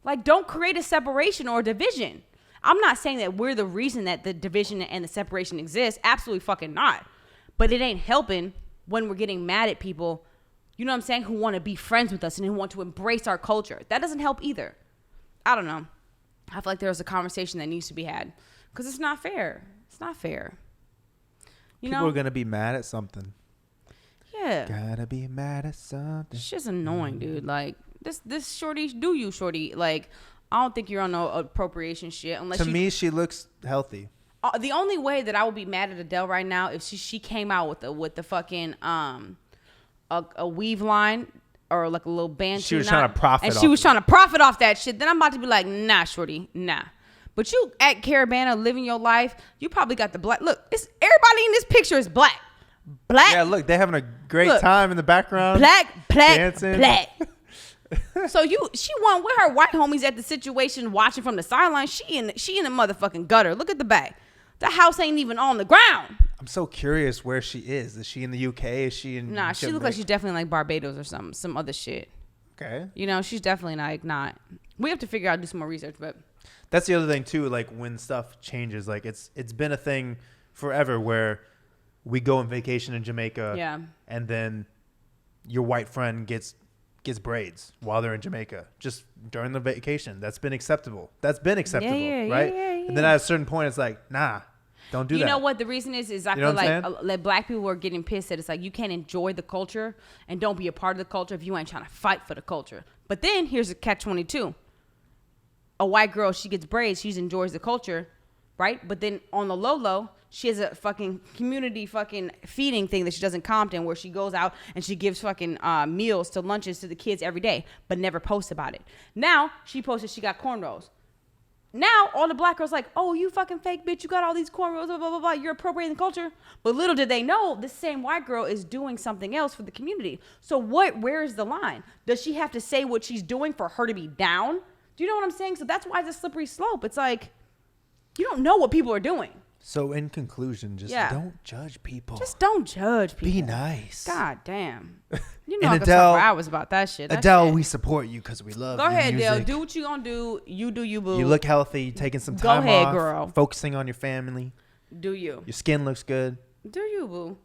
Like, don't create a separation or a division. I'm not saying that we're the reason that the division and the separation exists. Absolutely fucking not. But it ain't helping when we're getting mad at people, you know what I'm saying, who want to be friends with us and who want to embrace our culture. That doesn't help either. I don't know. I feel like there's a conversation that needs to be had because it's not fair. It's not fair. People are going to be mad at something. Yeah. Gotta be mad at something. It's just annoying, dude. Like, this shorty, do you, shorty? Like, I don't think you're on no appropriation shit. Unless to me, she looks healthy. The only way that I would be mad at Adele right now if she came out with the fucking a weave line or like a little band. She was trying to profit. And she was trying to profit off that shit. Then I'm about to be like, nah, shorty, nah. But you at Caravana living your life, you probably got the black. Look, everybody in this picture is black. Black. Yeah, look, they're having a great time in the background. Black, dancing. black. So she won with her white homies at the situation, watching from the sideline. She in the motherfucking gutter. Look at the back. The house ain't even on the ground. I'm so curious where she is. Is she in the UK? Is she in? Nah, she looks like she's definitely like Barbados or some other shit. Okay. You know, she's definitely like not. We have to figure out, do some more research, but that's the other thing too. Like when stuff changes, like it's been a thing forever where we go on vacation in Jamaica. Yeah. And then your white friend gets braids while they're in Jamaica just during the vacation. That's been acceptable. Right? Yeah. And then at a certain point, it's like, nah, don't do that. You know what the reason is I feel like black people were getting pissed that it's like you can't enjoy the culture and don't be a part of the culture if you ain't trying to fight for the culture. But then here's a catch-22. A white girl, she gets braids, she enjoys the culture, right? But then on the low, she has a fucking community fucking feeding thing that she does in Compton where she goes out and she gives fucking meals to lunches to the kids every day, but never posts about it. Now she posted she got cornrows. Now all the black girls like, oh, you fucking fake bitch, you got all these cornrows, blah, blah, blah, blah. You're appropriating the culture. But little did they know the same white girl is doing something else for the community. So where is the line? Does she have to say what she's doing for her to be down? Do you know what I'm saying? So that's why it's a slippery slope. It's like, you don't know what people are doing. So in conclusion, just don't judge people. Just don't judge people. Be nice. God damn. You know I could Adele, talk for hours about that shit. Adele, we support you because we love you. Go ahead, music. Adele. Do what you gonna do. You do you, boo. You look healthy. Taking some time off. Go ahead, girl. Focusing on your family. Do you. Your skin looks good. Do you, boo.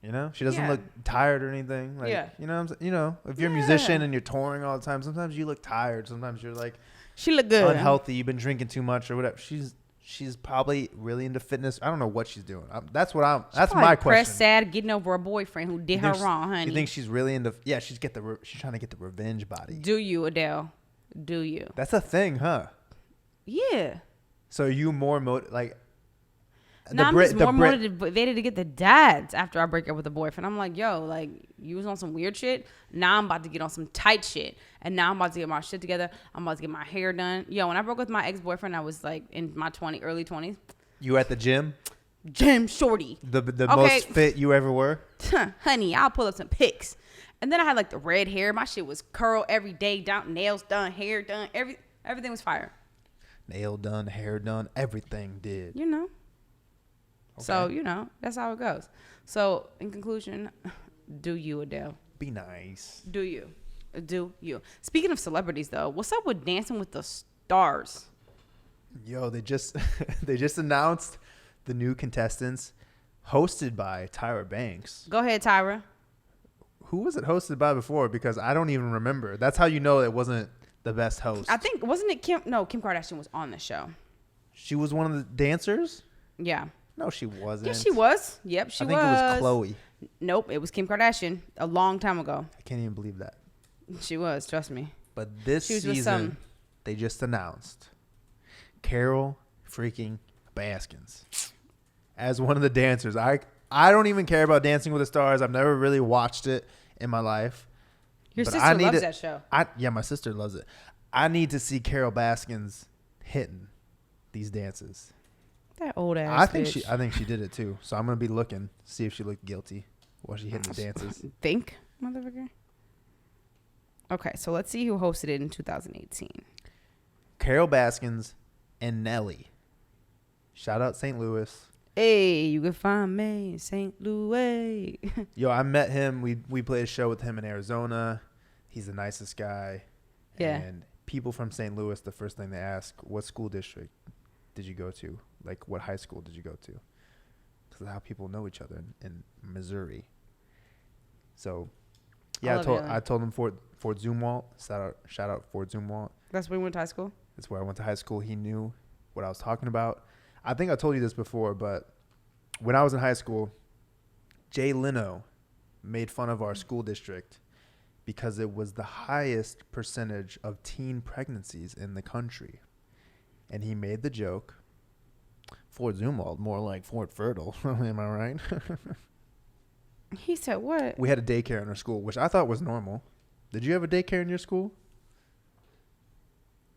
You know, she doesn't look tired or anything. Like, yeah. You know, if you're a musician and you're touring all the time, sometimes you look tired. Sometimes you're like, she look good. Unhealthy. You've been drinking too much or whatever. She's probably really into fitness. I don't know what she's doing. That's my question. Pressed, sad, getting over a boyfriend who did her wrong, honey. You think she's really into? Yeah, she's trying to get the revenge body. Do you, Adele? Do you? That's a thing, huh? Yeah. So are you more I'm just more motivated to get the dads after I break up with a boyfriend. I'm like, yo, like you was on some weird shit. Now I'm about to get on some tight shit. And now I'm about to get my shit together. I'm about to get my hair done. Yo, when I broke with my ex-boyfriend, I was like in my early 20s. You at the gym? Gym shorty. The most fit you ever were? Honey, I'll pull up some pics. And then I had like the red hair. My shit was curl every day, down, nails done, hair done. Everything was fire. Nail done, hair done, everything did. You know. Okay. So, you know, that's how it goes. So, in conclusion, do you, Adele? Be nice. Do you. Do you. Speaking of celebrities, though, what's up with Dancing with the Stars? Yo, they just announced the new contestants hosted by Tyra Banks. Go ahead, Tyra. Who was it hosted by before? Because I don't even remember. That's how you know it wasn't the best host. I think, wasn't it Kim? No, Kim Kardashian was on the show. She was one of the dancers? Yeah. No, she wasn't. Yes, she was. Yep, she was. I think it was Chloe. Nope, it was Kim Kardashian a long time ago. I can't even believe that. She was, trust me. But this season, they just announced Carol freaking Baskins as one of the dancers. I don't even care about Dancing with the Stars. I've never really watched it in my life. Your sister loves that show. Yeah, my sister loves it. I need to see Carol Baskins hitting these dances. That old ass. I think she did it too. So I'm gonna be looking, see if she looked guilty while she hitting the dances. Think, motherfucker. Okay, so let's see who hosted it in 2018. Carol Baskins and Nelly. Shout out St. Louis. Hey, you can find me in St. Louis. Yo, I met him. We played a show with him in Arizona. He's the nicest guy. Yeah. And people from St. Louis, the first thing they ask, what school district did you go to? Like, what high school did you go to? Because of how people know each other in Missouri. So, yeah, I told him Fort Zumwalt. Shout out Fort Zumwalt. That's where you went to high school? That's where I went to high school. He knew what I was talking about. I think I told you this before, but when I was in high school, Jay Leno made fun of our school district because it was the highest percentage of teen pregnancies in the country. And he made the joke, Fort Zumwalt, more like Fort Fertile. Am I right? He said what? We had a daycare in our school, which I thought was normal. Did you have a daycare in your school?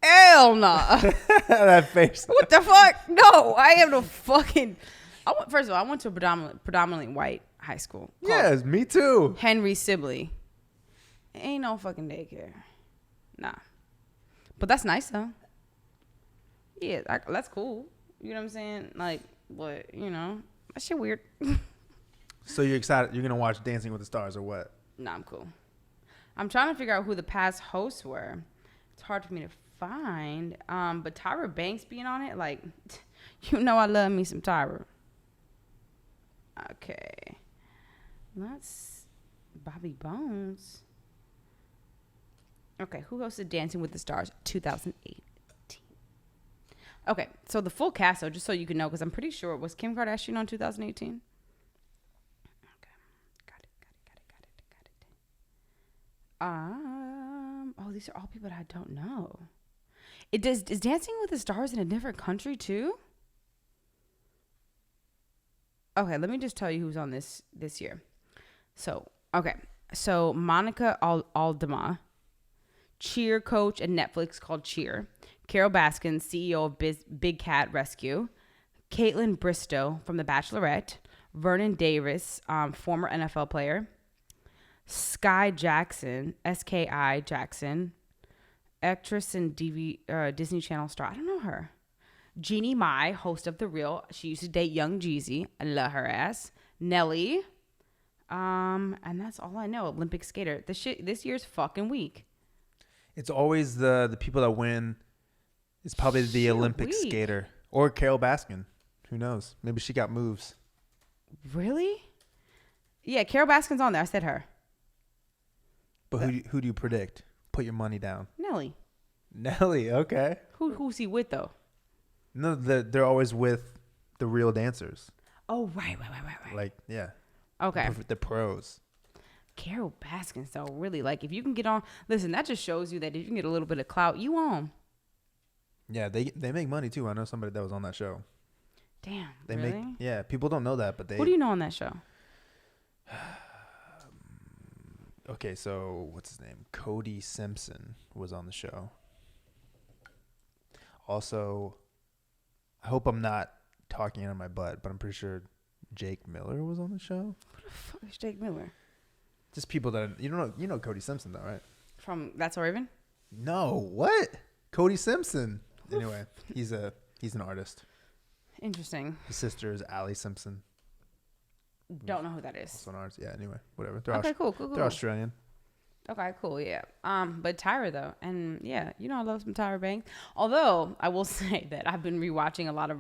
Hell nah. That face. What the fuck? No, I have no fucking. First of all, I went to a predominantly white high school. Yes, me too. Henry Sibley. Ain't no fucking daycare. Nah. But that's nice though. Yeah, that's cool. You know what I'm saying? Like, what, you know, that shit weird. So you're excited? You're gonna watch Dancing with the Stars or what? Nah, I'm cool. I'm trying to figure out who the past hosts were. It's hard for me to find. But Tyra Banks being on it, like, you know, I love me some Tyra. Okay, that's Bobby Bones. Okay, who hosted Dancing with the Stars 2018? Okay, so the full cast, though, just so you can know, because I'm pretty sure, was Kim Kardashian on 2018? Okay, got it. Oh, these are all people that I don't know. Is Dancing with the Stars in a different country too? Okay, let me just tell you who's on this year. So Monica Aldama, cheer coach at Netflix called Cheer. Carol Baskin, CEO of Big Cat Rescue. Caitlin Bristow from The Bachelorette. Vernon Davis, former NFL player. Sky Jackson, S-K-I Jackson, actress and Disney Channel star. I don't know her. Jeannie Mai, host of The Real. She used to date Young Jeezy. I love her ass. Nelly. And that's all I know. Olympic skater. This year's fucking weak. It's always the people that win. It's probably the Olympic skater or Carol Baskin. Who knows? Maybe she got moves. Really? Yeah, Carol Baskin's on there. I said her. But who do you predict? Put your money down. Nelly. Okay. Who's he with though? No, they're always with the real dancers. Oh, right. Like, yeah. Okay. The pros. Carol Baskin, so really, like, if you can get on, listen, that just shows you that if you can get a little bit of clout, you on. Yeah, they make money too. I know somebody that was on that show. Damn, they really? Yeah, people don't know that, but they. Who do you know on that show? Okay, so what's his name? Cody Simpson was on the show. Also, I hope I'm not talking out of my butt, but I'm pretty sure Jake Miller was on the show. Who the fuck is Jake Miller? Just people that you don't know. You know Cody Simpson though, right? From That's So Raven? No, what? Cody Simpson. Anyway, he's an artist. Interesting. His sister is Allie Simpson. Don't know who that is. Also an artist. Yeah. Anyway, whatever. Cool. They're Australian. Okay, cool. Yeah. But Tyra though, and yeah, you know I love some Tyra Banks. Although I will say that I've been rewatching a lot of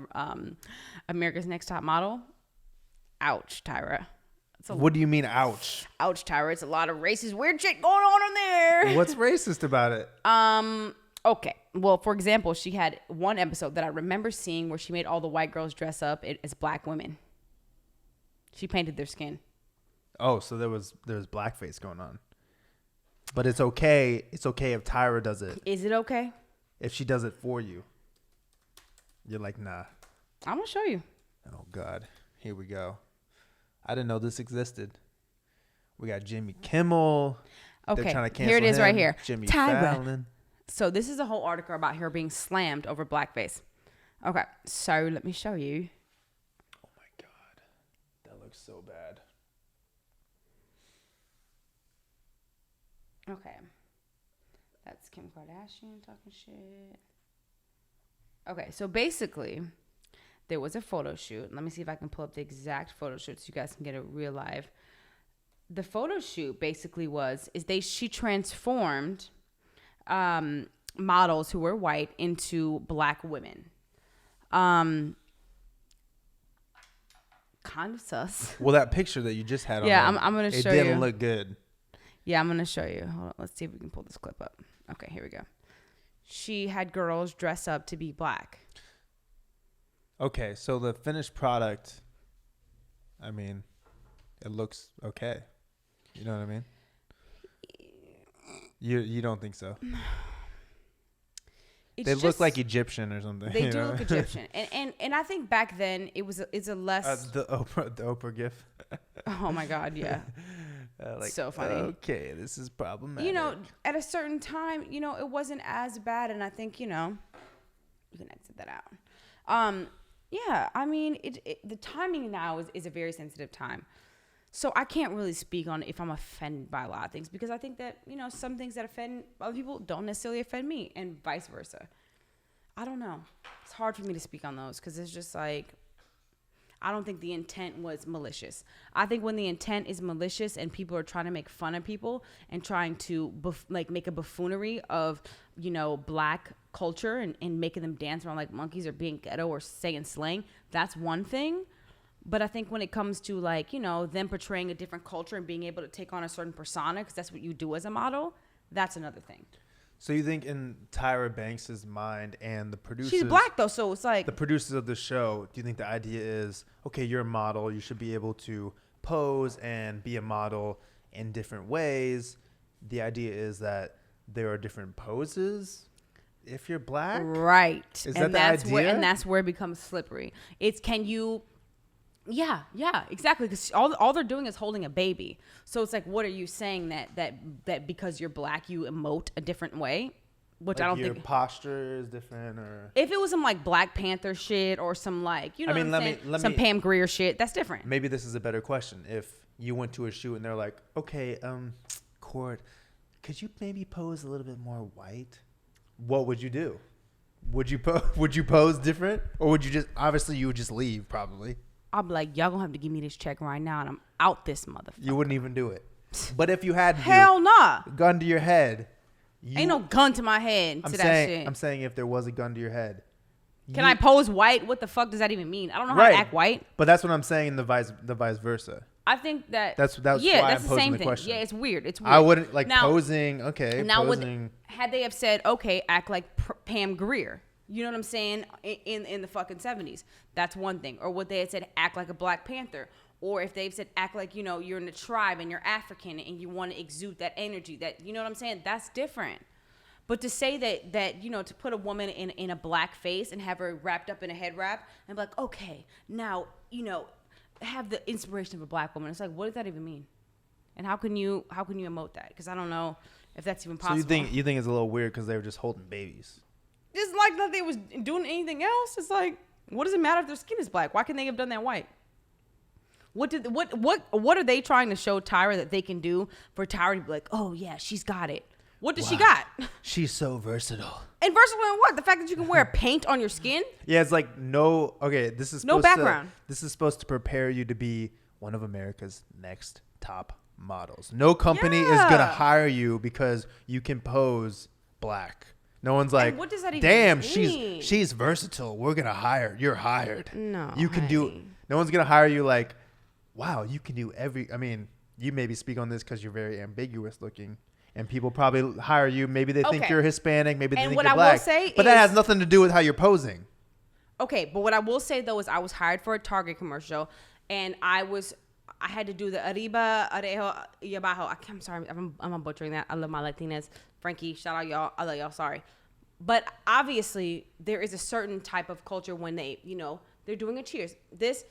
America's Next Top Model. Ouch, Tyra. What do you mean, ouch? Ouch, Tyra. It's a lot of racist weird shit going on in there. What's racist about it? Okay. Well, for example, she had one episode that I remember seeing where she made all the white girls dress up as black women. She painted their skin. Oh, so there was blackface going on. But it's okay. It's okay if Tyra does it. Is it okay? If she does it for you. You're like, nah. I'm going to show you. Oh, God. Here we go. I didn't know this existed. We got Jimmy Kimmel. Okay. They're trying to cancel here it is him. right here. Jimmy Tyra. Fallon. So this is a whole article about her being slammed over blackface. Okay. So let me show you. Oh, my God. That looks so bad. Okay. That's Kim Kardashian talking shit. Okay, so basically, there was a photo shoot. Let me see if I can pull up the exact photo shoot so you guys can get it real live. The photo shoot basically she transformed models who were white into black women. Kind of sus. Well, that picture that you just had on I'm going to show you. It didn't look good. Yeah, I'm going to show you. Hold on. Let's see if we can pull this clip up. Okay, here we go. She had girls dress up to be black. Okay, so the finished product, I mean, it looks okay. You know what I mean? You don't think so? They look like Egyptian or something. They do look Egyptian, and I think back then it's a less the Oprah gif. Oh my God, yeah. So funny. Okay, this is problematic. You know, at a certain time, you know, it wasn't as bad, and I think, you know, you can exit that out. Yeah, I mean, the timing now is a very sensitive time. So I can't really speak on if I'm offended by a lot of things, because I think that, you know, some things that offend other people don't necessarily offend me, and vice versa. I don't know. It's hard for me to speak on those, because it's just like, I don't think the intent was malicious. I think when the intent is malicious and people are trying to make fun of people and trying to make a buffoonery of, you know, black culture and making them dance around like monkeys or being ghetto or saying slang, that's one thing. But I think when it comes to, like, you know, them portraying a different culture and being able to take on a certain persona, because that's what you do as a model, that's another thing. So you think in Tyra Banks' mind and the producers... She's black, though, so it's like... The producers of the show, do you think the idea is, okay, you're a model, you should be able to pose and be a model in different ways. The idea is that there are different poses if you're black? Right. Is that the idea? And that's where it becomes slippery. It's, can you... Yeah, exactly. Because all they're doing is holding a baby. So it's like, what are you saying that because you're black, you emote a different way? Which like I don't think your posture is different, or if it was some like Black Panther shit or some like, you know, some Pam Grier shit, that's different. Maybe this is a better question. If you went to a shoot and they're like, okay, Court, could you maybe pose a little bit more white? What would you do? Would you pose different, or would you just obviously you would just leave probably? I'll be like, y'all gonna have to give me this check right now, and I'm out this motherfucker. You wouldn't even do it. But if you had to, hell nah, gun to your head. Ain't no gun to my head that shit. I'm saying if there was a gun to your head. Can I pose white? What the fuck does that even mean? I don't know how to act white. But that's what I'm saying. The vice versa. I think that's why that's I'm the same the thing. question. Yeah, it's weird. It's weird. I wouldn't like now, posing. Okay, now posing. Had they have said, okay, act like Pam Grier. You know what I'm saying? In the fucking 70s. That's one thing. Or what they had said, act like a Black Panther. Or if they've said, act like, you know, you're in a tribe and you're African and you want to exude that energy. That, you know what I'm saying? That's different. But to say that you know, to put a woman in a black face and have her wrapped up in a head wrap and be like, okay, now, you know, have the inspiration of a black woman. It's like, what does that even mean? And how can you emote that? Because I don't know if that's even possible. So you think it's a little weird because they were just holding babies? It's like that they was doing anything else. It's like, what does it matter if their skin is black? Why can't they have done that white? What are they trying to show Tyra that they can do for Tyra to be like, oh yeah, she's got it? What does she got? She's so versatile. And versatile in what? The fact that you can wear paint on your skin? Yeah, it's like this is no background. This is supposed to prepare you to be one of America's next top models. No company is gonna hire you because you can pose black. No one's like, what does that even damn, mean? she's versatile. We're gonna hire. You're hired. No, you can do. No one's gonna hire you. Like, wow, you can do every. I mean, you maybe speak on this because you're very ambiguous looking, and people probably hire you. Maybe they think you're Hispanic. Maybe they think you're black. But that has nothing to do with how you're posing. Okay, but what I will say though is I was hired for a Target commercial, and I had to do the arriba, arejo, y abajo. I'm sorry, I'm butchering that. I love my Latinas. Frankie, shout out y'all. I love y'all. Sorry. But obviously, there is a certain type of culture when they, you know, they're doing a cheers. This,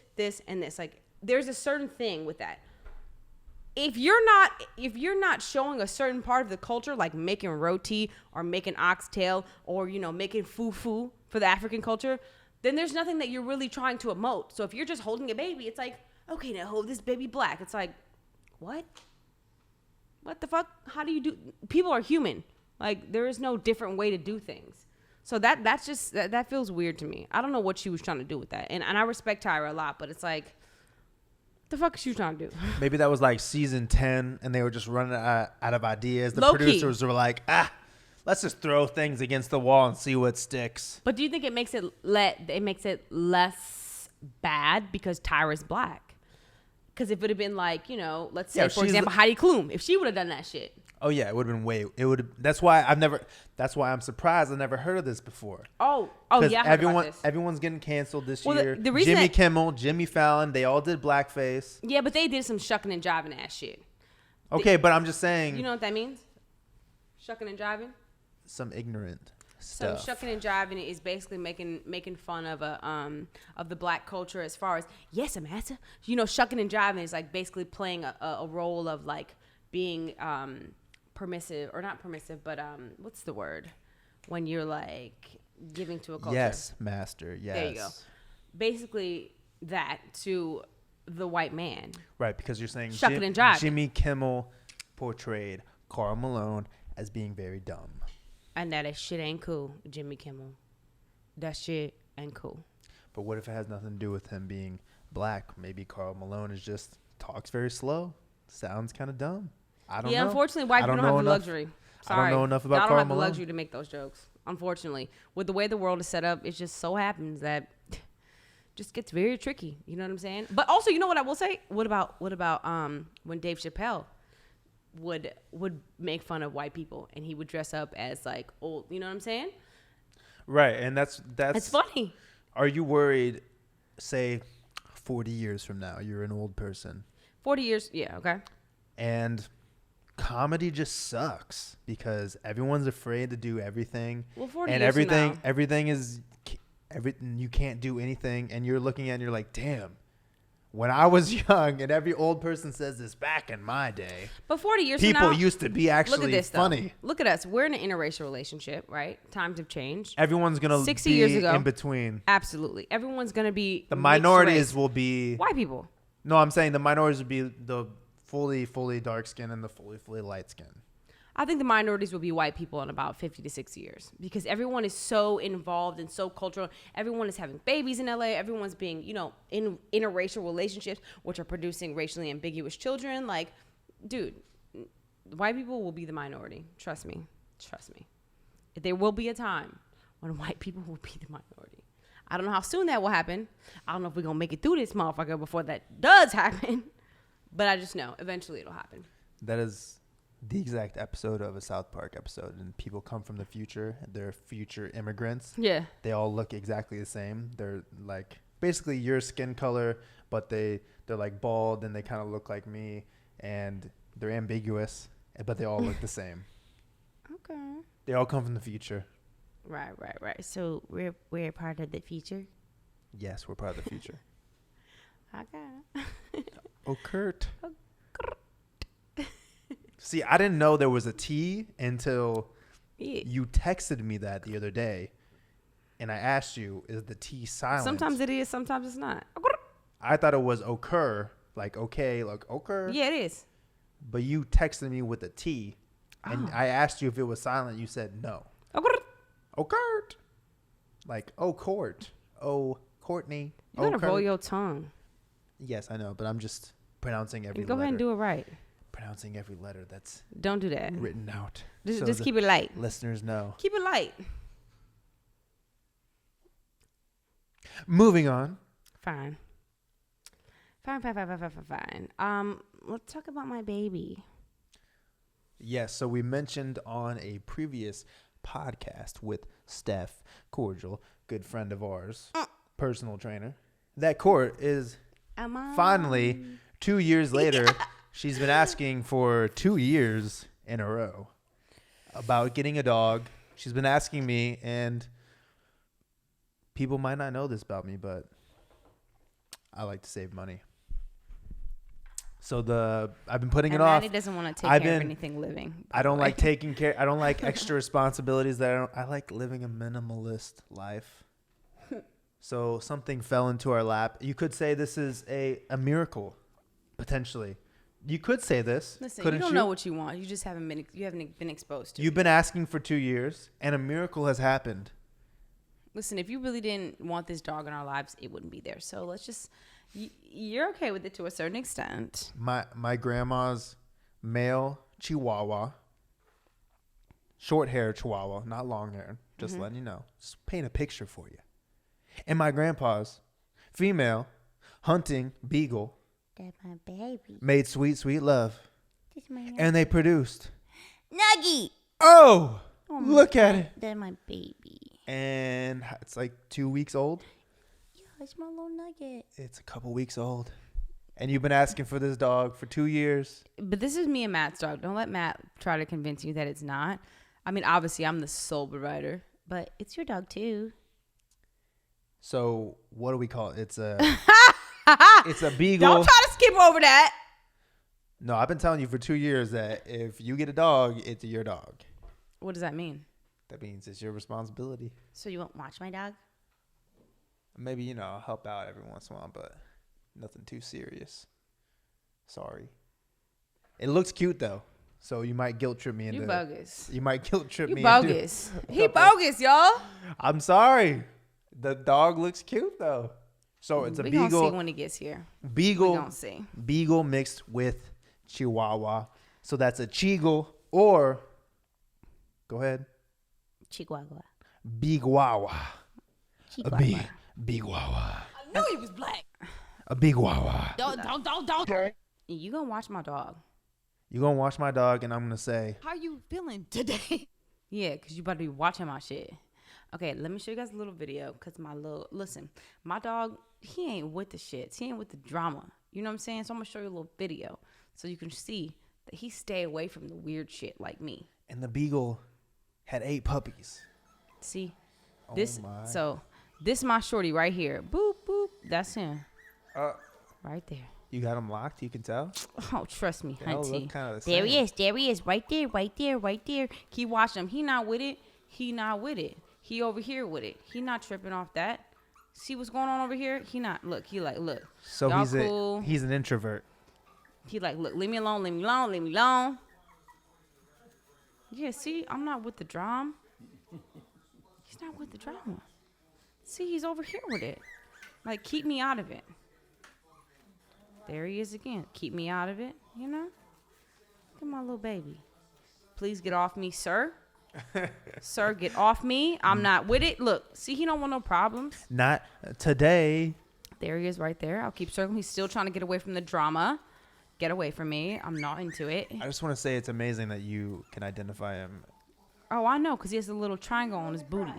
and this. Like, there's a certain thing with that. If you're not showing a certain part of the culture, like making roti or making oxtail or, you know, making fufu for the African culture, then there's nothing that you're really trying to emote. So if you're just holding a baby, it's like, okay, now hold this baby black. It's like, what? What the fuck? How do you do? People are human. Like, there is no different way to do things. So that's just, that feels weird to me. I don't know what she was trying to do with that. And I respect Tyra a lot, but it's like, the fuck is she trying to do? Maybe that was like season 10 and they were just running out of ideas. The producers were like, let's just throw things against the wall and see what sticks. But do you think it makes it less bad because Tyra's black? Because if it would have been like, you know, let's say, for example, Heidi Klum, if she would have done that shit. Oh, yeah, it would have been that's why I'm surprised I never heard of this before. Oh, yeah, everyone's getting canceled this year. The reason Jimmy Kimmel, Jimmy Fallon, they all did blackface. Yeah, but they did some shucking and jiving ass shit. Okay, but I'm just saying. You know what that means? Shucking and jiving? Some ignorant stuff. So shucking and jiving is basically making fun of the black culture as far as, yes, I'm master. You know, shucking and jiving is like basically playing a role of like being permissive, or not permissive, but what's the word when you're like giving to a culture? Yes, master. Yes. There you go. Basically that to the white man. Right, because you're saying Shucking and jiving. Jimmy Kimmel portrayed Karl Malone as being very dumb. And that shit ain't cool, Jimmy Kimmel. That shit ain't cool. But what if it has nothing to do with him being black? Maybe Karl Malone is just talks very slow, sounds kind of dumb. I don't know. Yeah, unfortunately, white people don't have the luxury. Sorry. I don't know enough about Y'all Karl don't have Malone. the luxury to make those jokes. Unfortunately, with the way the world is set up, it just so happens that just gets very tricky. You know what I'm saying? But also, you know what I will say? What about when Dave Chappelle would make fun of white people and he would dress up as like old? You know what I'm saying? Right, and that's it's funny. Are you worried? Say, 40 years from now, you're an old person. 40 years, yeah, okay. And comedy just sucks because everyone's afraid to do everything. Well, 40 and years from now. everything is you can't do anything, and you're looking at it and you're like, damn. When I was young, and every old person says this back in my day. But 40 years from now, people used to be actually look at this, funny. Though. Look at us. We're in an interracial relationship, right? Times have changed. Everyone's going to 60 be years ago, in between. Absolutely. Everyone's going to be the minorities will be white people. No, I'm saying the minorities would be the fully dark skin and the fully light skin. I think the minorities will be white people in about 50 to 60 years because everyone is so involved and so cultural. Everyone is having babies in LA. Everyone's being, in interracial relationships, which are producing racially ambiguous children. Like, dude, white people will be the minority. Trust me. There will be a time when white people will be the minority. I don't know how soon that will happen. I don't know if we're going to make it through this motherfucker before that does happen. But I just know eventually it'll happen. That is the exact episode of a South Park episode, and people come from the future. They're future immigrants. Yeah. They all look exactly the same. They're like basically your skin color, but they're like bald and they kind of look like me, and they're ambiguous, but they all look the same. Okay. They all come from the future. Right. So we're part of the future? Yes, we're part of the future. Okay. Oh, Kurt. See, I didn't know there was a T until you texted me that the other day, and I asked you, is the T silent? Sometimes it is, sometimes it's not. I thought it was occur, like okay, like occur. Yeah, it is. But you texted me with a T, and I asked you if it was silent. You said no. Occurred. Like, oh, court. Oh, Courtney. You gotta roll your tongue. Yes, I know, but I'm just pronouncing every letter. Go ahead and do it right. Pronouncing every letter that's don't do that. Written out. Just keep it light. Listeners know. Keep it light. Moving on. Fine. Let's talk about my baby. Yes, so we mentioned on a previous podcast with Steph Cordial, good friend of ours, personal trainer, that Court is finally 2 years later. She's been asking for 2 years in a row about getting a dog. She's been asking me, and people might not know this about me, but I like to save money. So I've been putting it off. Maddie doesn't want to take care of anything living. I don't like taking care. I don't like extra responsibilities. I like living a minimalist life. So something fell into our lap. You could say this is a miracle, potentially. You could say this. Listen, you don't know what you want. You just haven't been exposed to it. You've been asking for 2 years, and a miracle has happened. Listen, if you really didn't want this dog in our lives, it wouldn't be there. So let's just... You're okay with it to a certain extent. My grandma's male Chihuahua, short hair Chihuahua, not long hair, just letting you know. Just paint a picture for you. And my grandpa's female hunting beagle. That's my baby. Made sweet love. And they produced Nuggy. Oh look at it. That's my baby. And it's like 2 weeks old. It's my little nugget. It's a couple weeks old. And you've been asking for this dog for 2 years. But this is me and Matt's dog. Don't let Matt try to convince you that it's not. I mean, obviously, I'm the sole provider. But it's your dog, too. So, what do we call it? It's a beagle. Don't try to skip over that. No, I've been telling you for 2 years that if you get a dog, it's your dog. What does that mean? That means it's your responsibility. So you won't watch my dog? Maybe, I'll help out every once in a while, but Nothing too serious. Sorry. It looks cute though, so you might guilt trip me into. You bogus. You might guilt trip You me. bogus. He bogus, y'all. I'm sorry. The dog looks cute though. So it's a We beagle. gonna see when he gets here. Beagle. We gonna see. Beagle mixed with Chihuahua. So that's a Cheagle or. Go ahead. Chihuahua. Biguawa. A big. Chihuahua. Biguawa. I knew he was black. A Biguawa. Don't. You gonna watch my dog? You gonna watch my dog, and I'm gonna say. How you feeling today? Yeah, cause you about to be watching my shit. Okay, let me show you guys a little video. Cause my dog, he ain't with the shits. He ain't with the drama. You know what I'm saying? So I'm gonna show you a little video so you can see that he stay away from the weird shit like me. And the beagle had 8 puppies. See, Oh this. my. So this my shorty right here. Boop boop. That's him. Right there. You got him locked. You can tell. Oh, trust me, They all hunty. look kind of the There same. he is. There he is. Right there. Right there. Right there. Keep watching him. He not with it. He not with it. He over here with it. He not tripping off that. See what's going on over here? He not. Look. He like, look. So Y'all cool. he's an introvert. He like, look. Leave me alone. Leave me alone. Leave me alone. Yeah. See, I'm not with the drama. He's not with the drama. See, he's over here with it. Like, keep me out of it. There he is again. Keep me out of it. You know. Look at my little baby. Please get off me, sir. Sir, get off me. I'm not with it. Look, see, he don't want no problems. Not today. There he is right there. I'll keep circling. He's still trying to get away from the drama. Get away from me. I'm not into it. I just want to say it's amazing that you can identify him. Oh, I know, because he has a little triangle on his booty.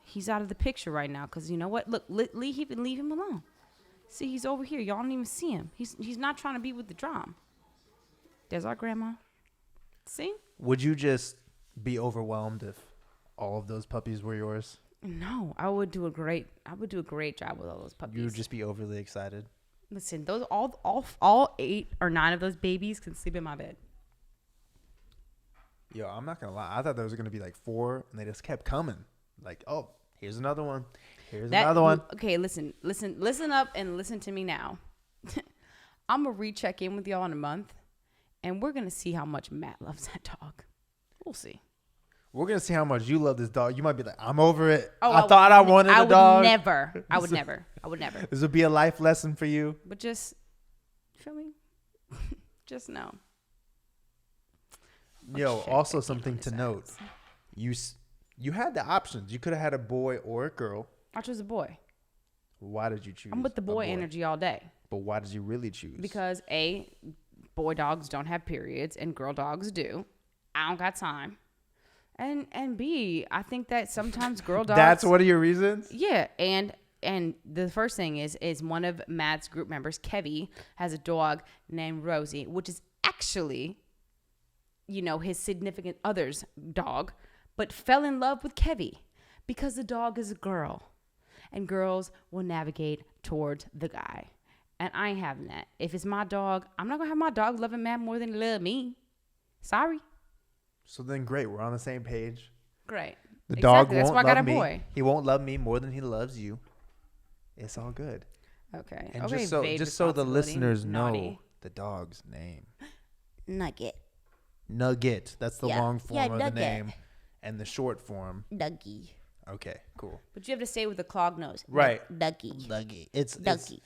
He's out of the picture right now, because you know what? Look, leave him alone. See, he's over here. Y'all don't even see him. He's not trying to be with the drama. There's our grandma. See? Would you just be overwhelmed if all of those puppies were yours? No, I would do a great job with all those puppies. You would just be overly excited. Listen, those all 8 or 9 of those babies can sleep in my bed. Yo, I'm not gonna lie. I thought there was gonna be like 4, and they just kept coming. Like, oh, here's another one. Here's another one. Okay, listen up and listen to me now. I'm gonna recheck in with y'all in a month, and we're gonna see how much Matt loves that dog. We'll see. We're gonna see how much you love this dog. You might be like, I'm over it. Oh, I thought I wanted a dog. I would never. This would be a life lesson for you. But just, feel me? Just know. Yo, check also back in something on to his note. ass. You had the options. You could have had a boy or a girl. I chose a boy. Why did you choose? I'm with the a boy energy all day. But why did you really choose? Because A, boy dogs don't have periods and girl dogs do. I don't got time. And B, I think that sometimes girl dogs. That's one of your reasons? Yeah, and the first thing is one of Matt's group members, Kevy, has a dog named Rosie, which is actually, his significant other's dog, but fell in love with Kevy because the dog is a girl, and girls will navigate towards the guy. And I ain't having that. If it's my dog, I'm not gonna have my dog loving Matt more than he love me. Sorry. So then, great. We're on the same page. Great. The dog That's won't why I got love a me. boy. He won't love me more than he loves you. It's all good. Okay. And okay, just so babe the responsibility. listeners know Naughty. the dog's name. Nugget. Nugget. That's the Yeah. long form Yeah, of the Nugget. name. And the short form. Nuggy. Okay, cool. But you have to say it with a clogged nose. Right. Nuggy. Nugget. It's Nuggy.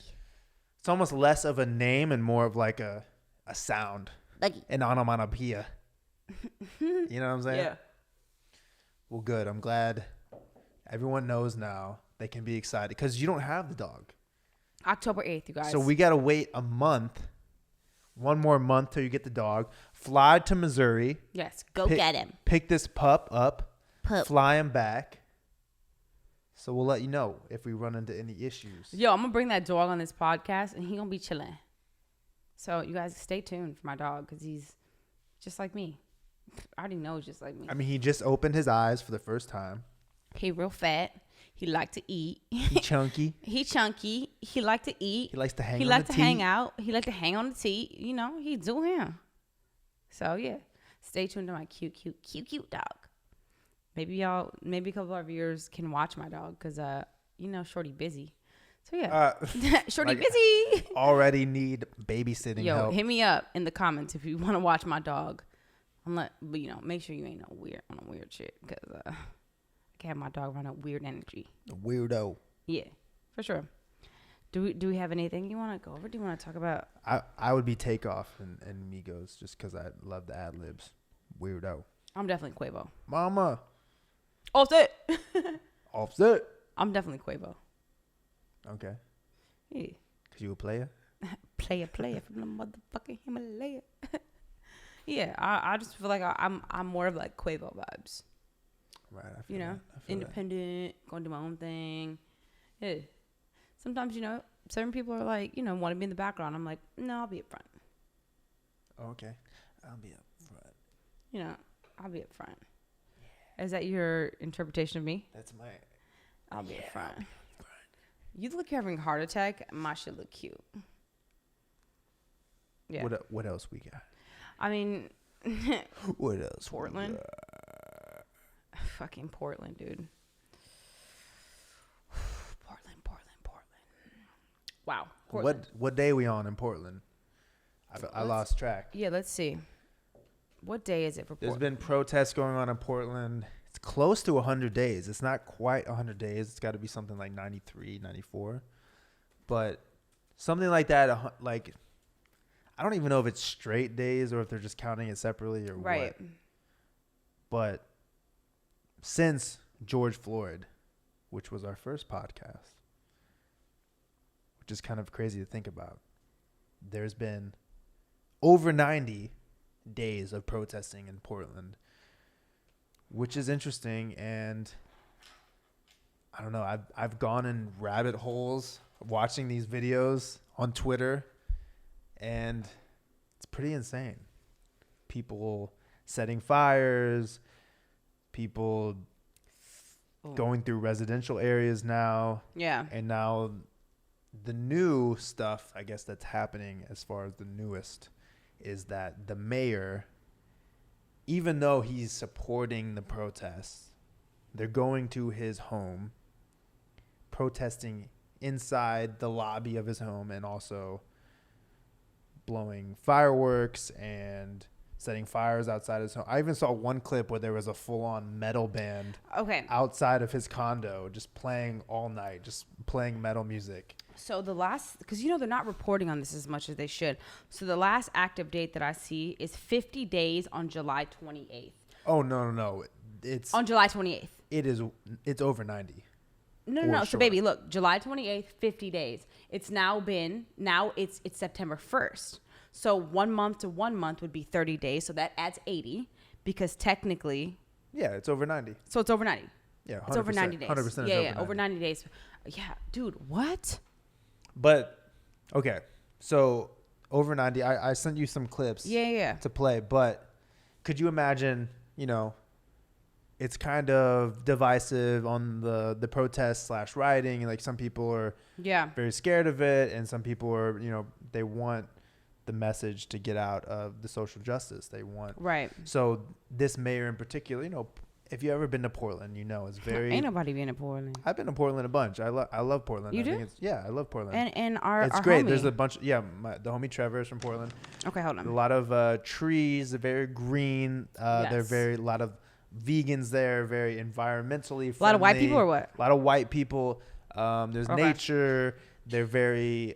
almost less of a name and more of like a sound. Nuggy. An onomatopoeia. You know what I'm saying? Yeah. Well, good. I'm glad everyone knows now. They can be excited because you don't have the dog. October 8th, you guys. So we got to wait a month. One more month till you get the dog. Fly to Missouri. Yes. Go get him. Pick this pup up. Pup. Fly him back. So we'll let you know if we run into any issues. Yo, I'm going to bring that dog on this podcast, and he going to be chilling. So you guys stay tuned for my dog because he's just like me. I already know he's just like me. I mean, he just opened his eyes for the first time. He real fat. He like to eat. He chunky. He chunky. He like to eat. He likes to hang He on like the to hang teat. out. He like to hang on the teat. He do him. So yeah, stay tuned to my cute dog. Maybe a couple of our viewers can watch my dog because Shorty busy. So yeah, shorty like, busy. Already need babysitting Yo, help. hit me up in the comments if you want to watch my dog. But make sure you ain't on a weird shit, because I can't have my dog run a weird energy. Weirdo. Yeah, for sure. Do we have anything you want to go over? Do you want to talk about? I would be Takeoff and Migos just because I love the ad libs. Weirdo. I'm definitely Quavo. Mama. Offset. Offset. I'm definitely Quavo. Okay. Yeah. Cause you a player. Player from the motherfucking Himalaya. Yeah, I just feel like I'm more of like Quavo vibes. Right. I feel You know, that. I feel independent, going to do my own thing. Yeah. Sometimes, certain people are like, want to be in the background. I'm like, no, I'll be up front. that. Okay. I'll be up front. I'll be up front. Is that your interpretation of me? That's my. I'll be up front. You look like you're having a heart attack. My shit look cute. Yeah. What else we got? I mean, What else? Portland. Fucking Portland, dude. Portland. Wow. Portland. What day we on in Portland? I lost track. Yeah, let's see. What day is it for There's Portland? been protests going on in Portland. It's close to 100 days. It's not quite 100 days. It's got to be something like 93, 94. But something like that, like, I don't even know if it's straight days or if they're just counting it separately or Right. what. But since George Floyd, which was our first podcast, which is kind of crazy to think about, there's been over 90 days of protesting in Portland, which is interesting. And I don't know, I've gone in rabbit holes watching these videos on Twitter, and it's pretty insane. People setting fires, people going through residential areas now. Yeah. And now the new stuff, I guess, that's happening as far as the newest is that the mayor, even though he's supporting the protests, they're going to his home, protesting inside the lobby of his home, and also blowing fireworks and setting fires outside his home. I even saw one clip where there was a full-on metal band outside of his condo just playing all night, just playing metal music. So because they're not reporting on this as much as they should. So the last active date that I see is 50 days on July 28th. Oh, no. It's on July 28th. It's over 90. No. Sure. So baby, look, July 28th, 50 days. It's now it's September 1st. So 1 month to 1 month would be 30 days. So that adds 80 because technically. Yeah, it's over 90. So it's over 90. Yeah, 100%. It's over 90 days. 100% Yeah, over 90 days. Yeah, dude, what? But, okay, so over 90, I sent you some clips to play. But could you imagine, it's kind of divisive on the protest / rioting. And like some people are very scared of it. And some people are, they want the message to get out of the social justice they want. Right. So this mayor in particular, if you've ever been to Portland, it's very. Ain't nobody been to Portland. I've been to Portland a bunch. I love Portland. You do? I love Portland. And it's our great. homie. There's a bunch. The homie Trevor is from Portland. Okay, hold on. A lot of trees. They're very green. They're a lot of vegans there. Very environmentally friendly. A lot of white people or what? A lot of white people. There's nature. They're very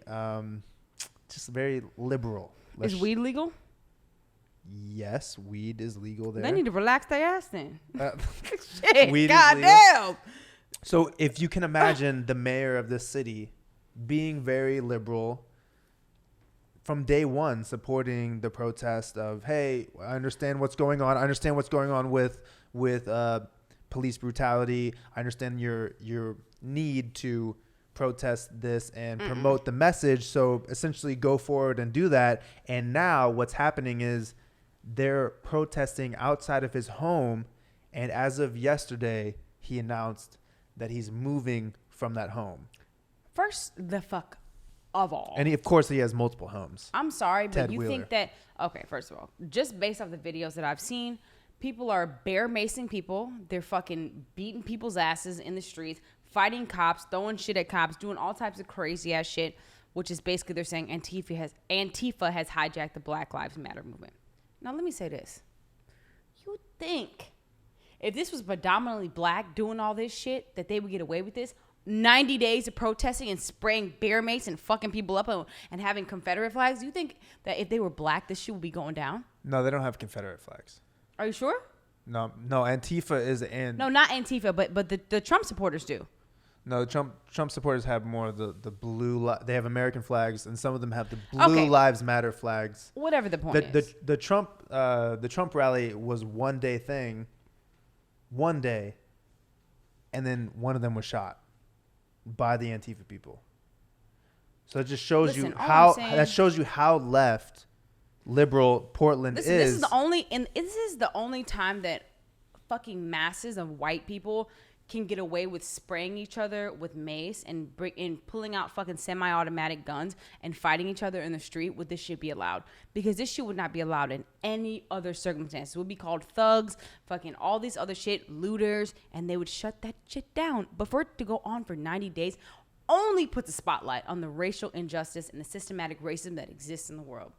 just very liberal. Is weed legal? Yes, weed is legal there. They need to relax their ass then. Shit, weed goddamn. So if you can imagine the mayor of this city being very liberal from day one, supporting the protest of, hey, I understand what's going on. I understand what's going on with police brutality. I understand your need to protest this and promote the message. So essentially go forward and do that. And now what's happening is they're protesting outside of his home. And as of yesterday, he announced that he's moving from that home. First, the fuck of all. And of course, he has multiple homes. I'm sorry, but Ted you Wheeler. think that, okay, first of all, just based off the videos that I've seen, people are bear macing people. They're fucking beating people's asses in the streets, fighting cops, throwing shit at cops, doing all types of crazy ass shit, which is basically they're saying Antifa has hijacked the Black Lives Matter movement. Now let me say this. You think if this was predominantly black doing all this shit that they would get away with this? 90 days of protesting and spraying bear mace and fucking people up and having Confederate flags? You think that if they were black, this shit would be going down? No, they don't have Confederate flags. Are you sure? No, Antifa is No, not Antifa, but the Trump supporters do. No, Trump supporters have more of the blue. They have American flags, and some of them have the Blue Lives Matter flags. Whatever the point is. The Trump rally was one day thing, one day, and then one of them was shot by the Antifa people. So it just shows you how left liberal Portland is. This is the only time that fucking masses of white people can get away with spraying each other with mace and pulling out fucking semi-automatic guns and fighting each other in the street. Would this shit be allowed? Because this shit would not be allowed in any other circumstance. It would be called thugs, fucking all these other shit, looters, and they would shut that shit down. But for it to go on for 90 days only puts a spotlight on the racial injustice and the systematic racism that exists in the world.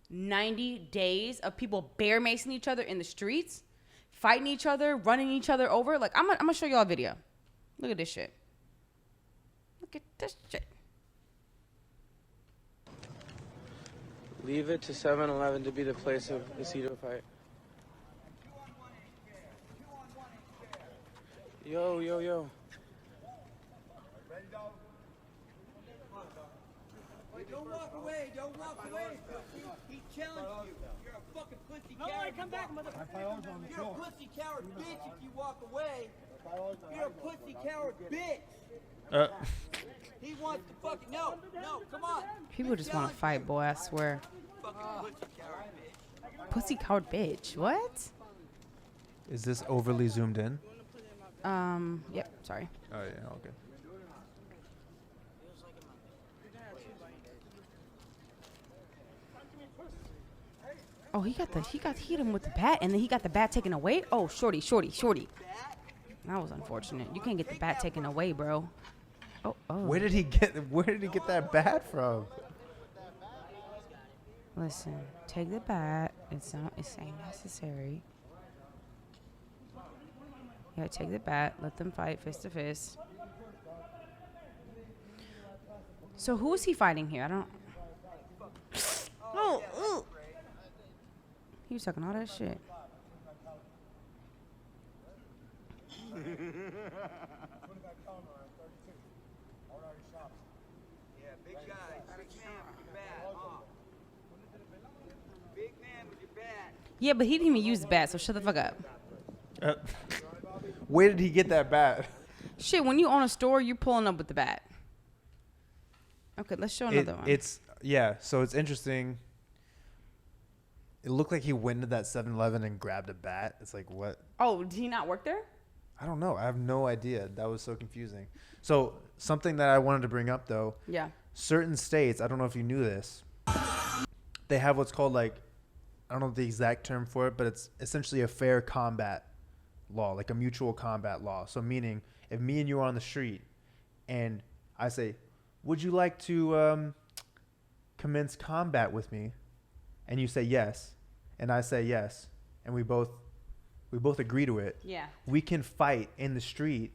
90 days of people bear macing each other in the streets, fighting each other, running each other over. Like, I'm gonna show y'all a video. Look at this shit. Look at this shit. Leave it to 7-Eleven to be the place of the CEDAW fight. Yo. Don't walk away. He challenged you. You're a fucking pussy coward. Come back, motherfucker. You're a pussy coward bitch if you walk away. You're a pussy coward bitch. He wants to fucking no, come on. People just want to fight, boy, I swear. Pussy coward bitch. What? Is this overly zoomed in? Yep, sorry. Oh yeah, okay. Oh, he hit him with the bat, and then he got the bat taken away. Oh, shorty. That was unfortunate. You can't get the bat taken away, bro. Oh. Where did he get that bat from? Listen, take the bat. It's ain't necessary. Yeah, take the bat. Let them fight fist to fist. So who is he fighting here? I don't. Oh. He was talking all that shit. Yeah, but he didn't even use the bat, so shut the fuck up. Where did he get that bat? Shit, when you own a store, you're pulling up with the bat. Okay, let's show another one. So it's interesting. It looked like he went to that 7-Eleven and grabbed a bat. It's like, what? Oh, did he not work there? I don't know. I have no idea. That was so confusing. So something that I wanted to bring up, though. Yeah. Certain states, I don't know if you knew this, they have what's called, like, I don't know the exact term for it, but it's essentially a fair combat law, like a mutual combat law. So meaning, if me and you are on the street and I say, would you like to commence combat with me? And you say yes, and I say yes, and we both agree to it. Yeah. We can fight in the street,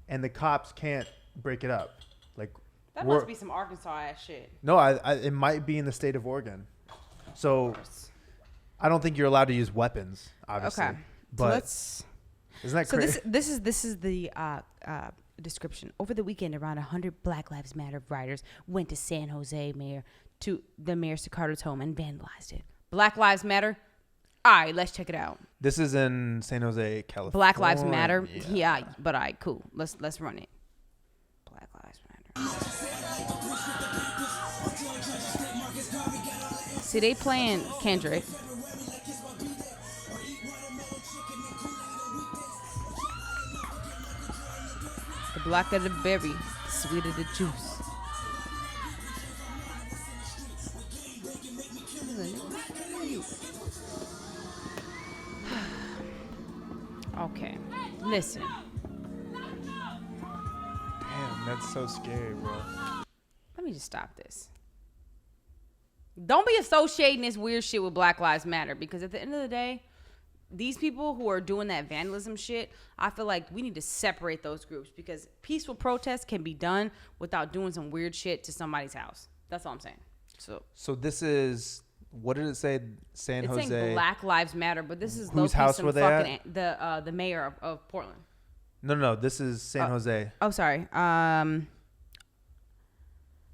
and the cops can't break it up. Like that must be some Arkansas ass shit. No, it might be in the state of Oregon. So I don't think you're allowed to use weapons, obviously. Okay. But so isn't that crazy? So this is the description. Over the weekend, around 100 Black Lives Matter riders went to San Jose to the Mayor Sicardo's home and vandalized it. Black Lives Matter? All right, let's check it out. This is in San Jose, California. Black Lives Matter? Yeah, but all right, cool. Let's run it. Black Lives Matter. See, they playing Kendrick. The blacker the berry, the sweeter the juice. Okay, listen. That's so scary, bro. Let me just stop this. Don't be associating this weird shit with Black Lives Matter, because at the end of the day, these people who are doing that vandalism shit, I feel like we need to separate those groups, because peaceful protests can be done without doing some weird shit to somebody's house. That's all I'm saying. So this is, what did it say? San Jose. It's saying Black Lives Matter, but this is whose house were they at? The mayor of Portland. No. This is San Jose. Oh, sorry.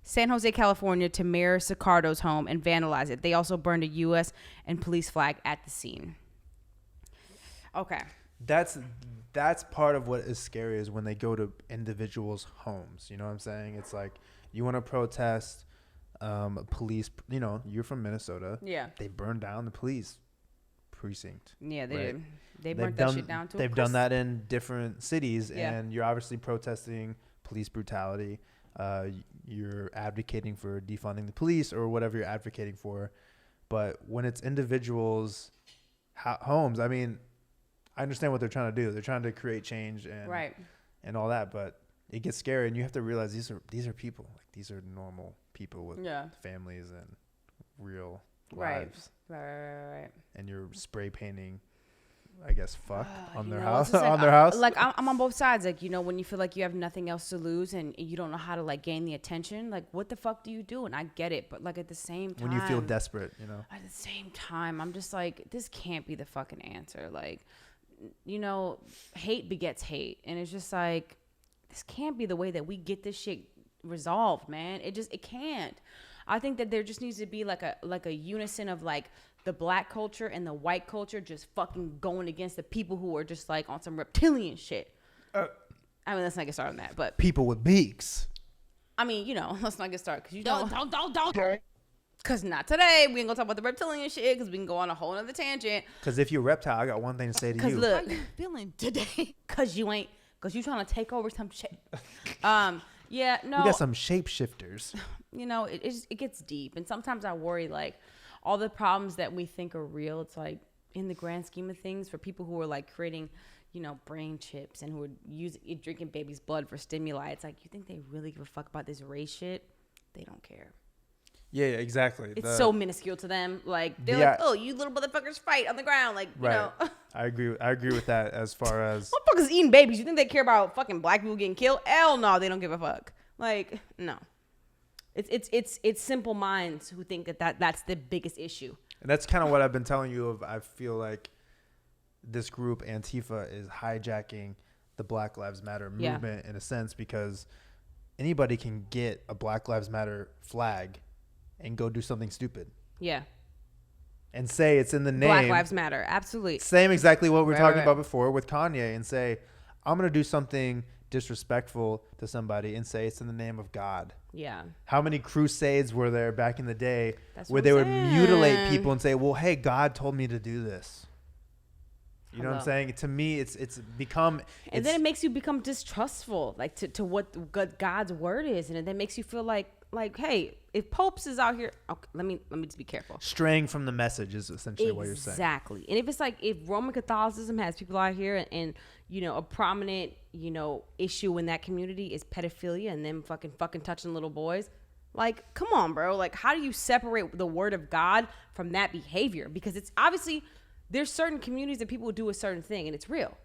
San Jose, California, to Mayor Sicardo's home and vandalize it. They also burned a U.S. and police flag at the scene. Okay. That's part of what is scary, is when they go to individuals' homes. You know what I'm saying? It's like, you want to protest, police. You know, you're from Minnesota. Yeah. They burned down the police precinct. Yeah, they did. They They've burnt that shit down too. They've done that in different cities, Yeah. and you're obviously protesting police brutality. You're advocating for defunding the police or whatever you're advocating for. But when it's individuals' homes, I mean, I understand what they're trying to do. They're trying to create change and all that, but it gets scary, and you have to realize these are people. Like, these are normal people with families and real lives. Right. And you're spray painting, I guess, fuck on their know, house. it's just like, On their house. Like, I'm on both sides. Like, you know, when you feel like you have nothing else to lose and you don't know how to, like, gain the attention, like, what the fuck do you do? And I get it, but, like, at the same time, when you feel desperate, you know. At the same time, I'm just like, this can't be the fucking answer. Like, you know, hate begets hate, and it's just like, this can't be the way that we get this shit resolved, man. It can't. I think that there just needs to be like a unison of, like, the black culture and the white culture just fucking going against the people who are just, like, on some reptilian shit. I mean, let's not get started on that, but people with beaks. I mean, you know, let's not get started, because you don't. Because not today. We ain't gonna talk about the reptilian shit, because we can go on a whole other tangent. Because if you're a reptile, I got one thing to say to you. Because look, How you feeling today? because you trying to take over some shit. Yeah, no. We got some shapeshifters. You know, it gets deep, and sometimes I worry, like, all the problems that we think are real, it's like, in the grand scheme of things, for people who are, like, creating, you know, brain chips and who are drinking baby's blood for stimuli, it's like, you think they really give a fuck about this race shit? They don't care. Yeah, exactly. It's so minuscule to them. Like, they're like, oh, you little motherfuckers fight on the ground. Like, you know. I agree with that as far as. Motherfuckers eating babies. You think they care about fucking black people getting killed? Hell no, they don't give a fuck. Like, no. It's simple minds who think that's the biggest issue. And that's kind of what I've been telling you of. I feel like this group, Antifa, is hijacking the Black Lives Matter movement in a sense, because anybody can get a Black Lives Matter flag and go do something stupid. Yeah. And say it's in the name. Black Lives Matter. Absolutely. Same exactly what we were talking about before with Kanye, and say, I'm going to do something disrespectful to somebody and say it's in the name of God. Yeah. How many crusades were there back in the day where they would mutilate people and say, well, hey, God told me to do this. You know what I'm saying? To me, it's become... And then it makes you become distrustful, like, to what God's word is. And it then makes you feel like, hey, if Popes is out here... Okay, let me just be careful. Straying from the message is essentially what you're saying. Exactly. And if it's like, if Roman Catholicism has people out here and you know, a prominent, you know, issue in that community is pedophilia and them fucking touching little boys, like, come on, bro. Like, how do you separate the word of God from that behavior? Because it's obviously... There's certain communities that people will do a certain thing, and it's real.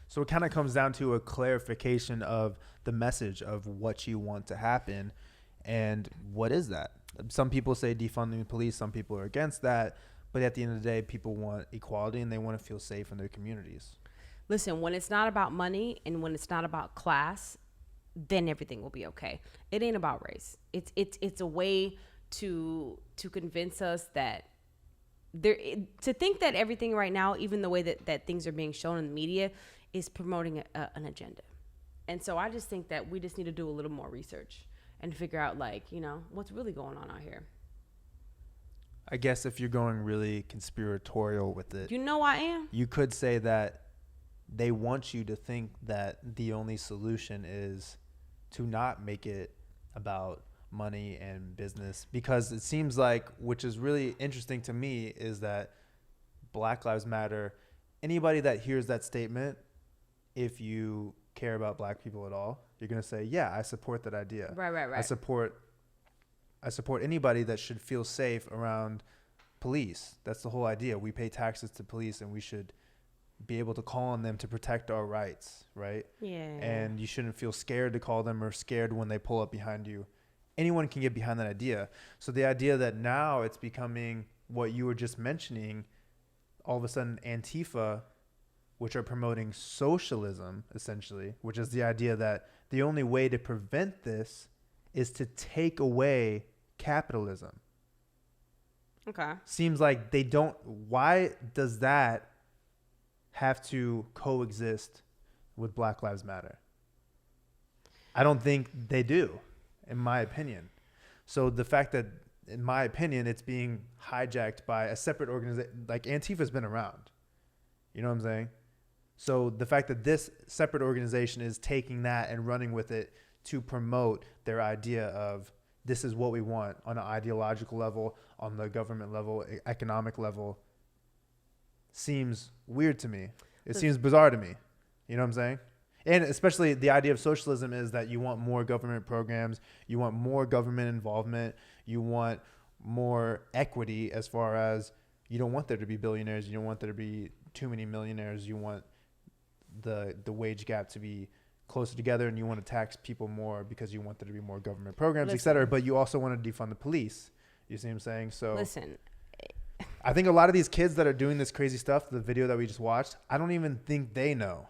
So it kind of comes down to a clarification of the message of what you want to happen, and what is that? Some people say defunding the police. Some people are against that. But at the end of the day, people want equality, and they want to feel safe in their communities. Listen, when it's not about money and when it's not about class, then everything will be okay. It ain't about race. It's a way to convince us that to think that everything right now, even the way that things are being shown in the media, is promoting an agenda. And so I just think that we just need to do a little more research and figure out, like, you know, what's really going on out here. I guess if you're going really conspiratorial with it, you know I am. You could say that they want you to think that the only solution is to not make it about money and business, because it seems like, which is really interesting to me, is that Black Lives Matter, anybody that hears that statement, if you care about black people at all, you're going to say, yeah, I support that idea. Right. I support anybody that should feel safe around police. That's the whole idea. We pay taxes to police, and we should be able to call on them to protect our rights, right? Yeah. And you shouldn't feel scared to call them or scared when they pull up behind you. Anyone can get behind that idea. So the idea that now it's becoming what you were just mentioning, all of a sudden Antifa, which are promoting socialism, essentially, which is the idea that the only way to prevent this is to take away capitalism. Okay. Seems like they don't. Why does that have to coexist with Black Lives Matter? I don't think they do, in my opinion. So the fact that, in my opinion, it's being hijacked by a separate organization, like Antifa's been around. You know what I'm saying? So the fact that this separate organization is taking that and running with it to promote their idea of this is what we want on an ideological level, on the government level, economic level, seems weird to me. It seems bizarre to me. You know what I'm saying? And especially the idea of socialism is that you want more government programs, you want more government involvement, you want more equity as far as you don't want there to be billionaires, you don't want there to be too many millionaires, you want the wage gap to be closer together, and you want to tax people more because you want there to be more government programs, et cetera. But you also want to defund the police. You see what I'm saying? So listen, I think a lot of these kids that are doing this crazy stuff, the video that we just watched, I don't even think they know.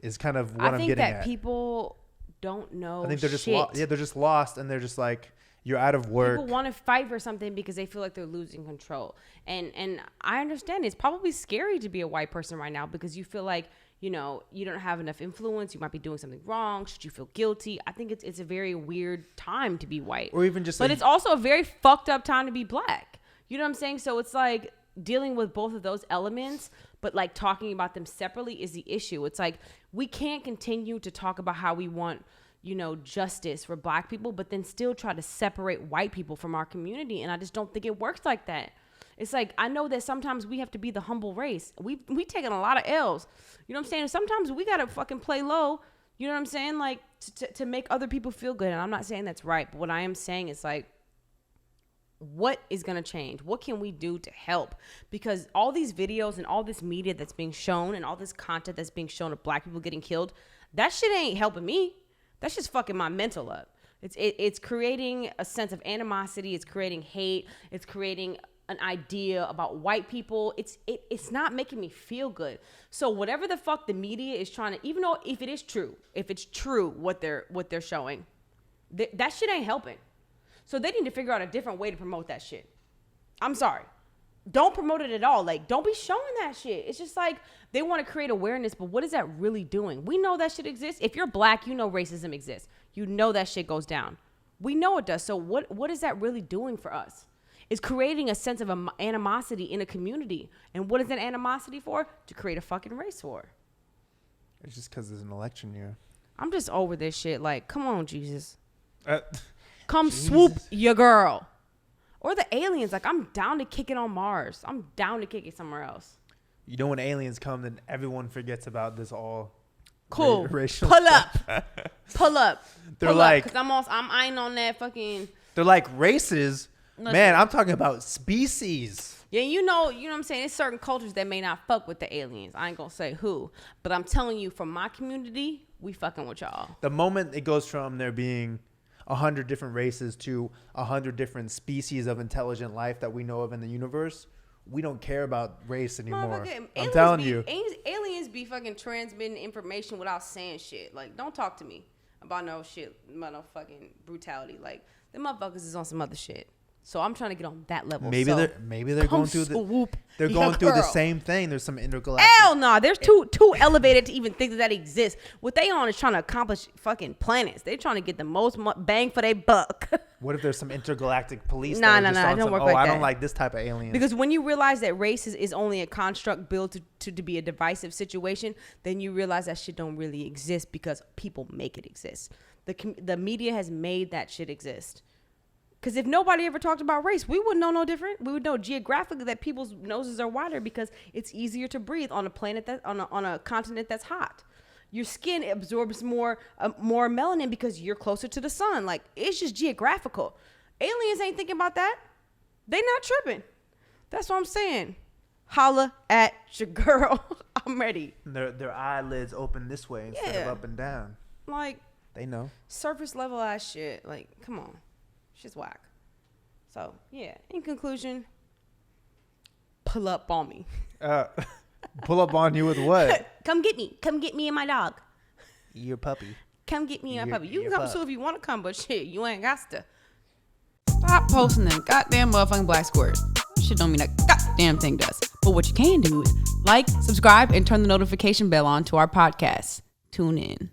Is kind of what I'm getting at. I think that people don't know. I think they're just shit. they're just lost, and they're just like, you're out of work. People want to fight for something because they feel like they're losing control. And I understand it's probably scary to be a white person right now because you feel like, you know, you don't have enough influence. You might be doing something wrong. Should you feel guilty? I think it's a very weird time to be white. Or even just but it's also a very fucked up time to be black. You know what I'm saying? So it's like dealing with both of those elements, but like talking about them separately is the issue. It's like we can't continue to talk about how we want, you know, justice for black people, but then still try to separate white people from our community. And I just don't think it works like that. It's like, I know that sometimes we have to be the humble race. We taking a lot of L's. You know what I'm saying? Sometimes we got to fucking play low. You know what I'm saying? Like to make other people feel good. And I'm not saying that's right. But what I am saying is like, what is going to change? What can we do to help? Because all these videos and all this media that's being shown and all this content that's being shown of black people getting killed, that shit ain't helping me. That's just fucking my mental up. It's creating a sense of animosity. It's creating hate. It's creating an idea about white people. It's not making me feel good. So whatever the fuck the media is trying to, even though if it's true what they're showing, that shit ain't helping. So they need to figure out a different way to promote that shit. I'm sorry. Don't promote it at all. Like, don't be showing that shit. It's just like they want to create awareness, but what is that really doing? We know that shit exists. If you're black, you know racism exists. You know that shit goes down. We know it does. So what is that really doing for us? It's creating a sense of animosity in a community. And what is that animosity for? To create a fucking race war. It's just because it's an election year. I'm just over this shit. Like, come on, Jesus. Come Jesus. swoop your girl. Or the aliens. Like, I'm down to kick it on Mars. I'm down to kick it somewhere else. You know, when aliens come, then everyone forgets about this all. Cool. Racial Pull stuff. up. Pull up. They're Pull like, because I'm eyeing on that fucking. They're like races. Listen. Man, I'm talking about species. Yeah, you know what I'm saying? There's certain cultures that may not fuck with the aliens. I ain't gonna say who. But I'm telling you, from my community, we fucking with y'all. The moment it goes from there being 100 different races to 100 different species of intelligent life that we know of in the universe, we don't care about race anymore. I'm telling you. Aliens be fucking transmitting information without saying shit. Like, don't talk to me about no shit, about no fucking brutality. Like, them motherfuckers is on some other shit. So I'm trying to get on that level. Maybe they're going through the same thing. There's some intergalactic. Hell no, they're too elevated to even think that exists. What they on is trying to accomplish fucking planets. They're trying to get the most bang for their buck. What if there's some intergalactic police? No, I don't work like that. I don't like this type of alien. Because when you realize that race is only a construct built to be a divisive situation, then you realize that shit don't really exist because people make it exist. The media has made that shit exist. Because if nobody ever talked about race, we wouldn't know no different. We would know geographically that people's noses are wider because it's easier to breathe on a planet on a continent that's hot. your skin absorbs more melanin because you're closer to the sun. Like, it's just geographical. Aliens ain't thinking about that. They not tripping. That's what I'm saying. Holla at your girl. I'm ready. Their eyelids open this way instead of up and down. Like, they know. Surface level ass shit. Like, come on. Shit's whack. So, yeah. In conclusion, pull up on me. Pull up on you with what? Come get me. Come get me and my dog. Your puppy. Come get me and my puppy. You can your come pup. too if you want to come, but shit, you ain't got to. Stop posting them goddamn motherfucking black squares. Shit don't mean a goddamn thing to us. But what you can do is like, subscribe, and turn the notification bell on to our podcast. Tune in.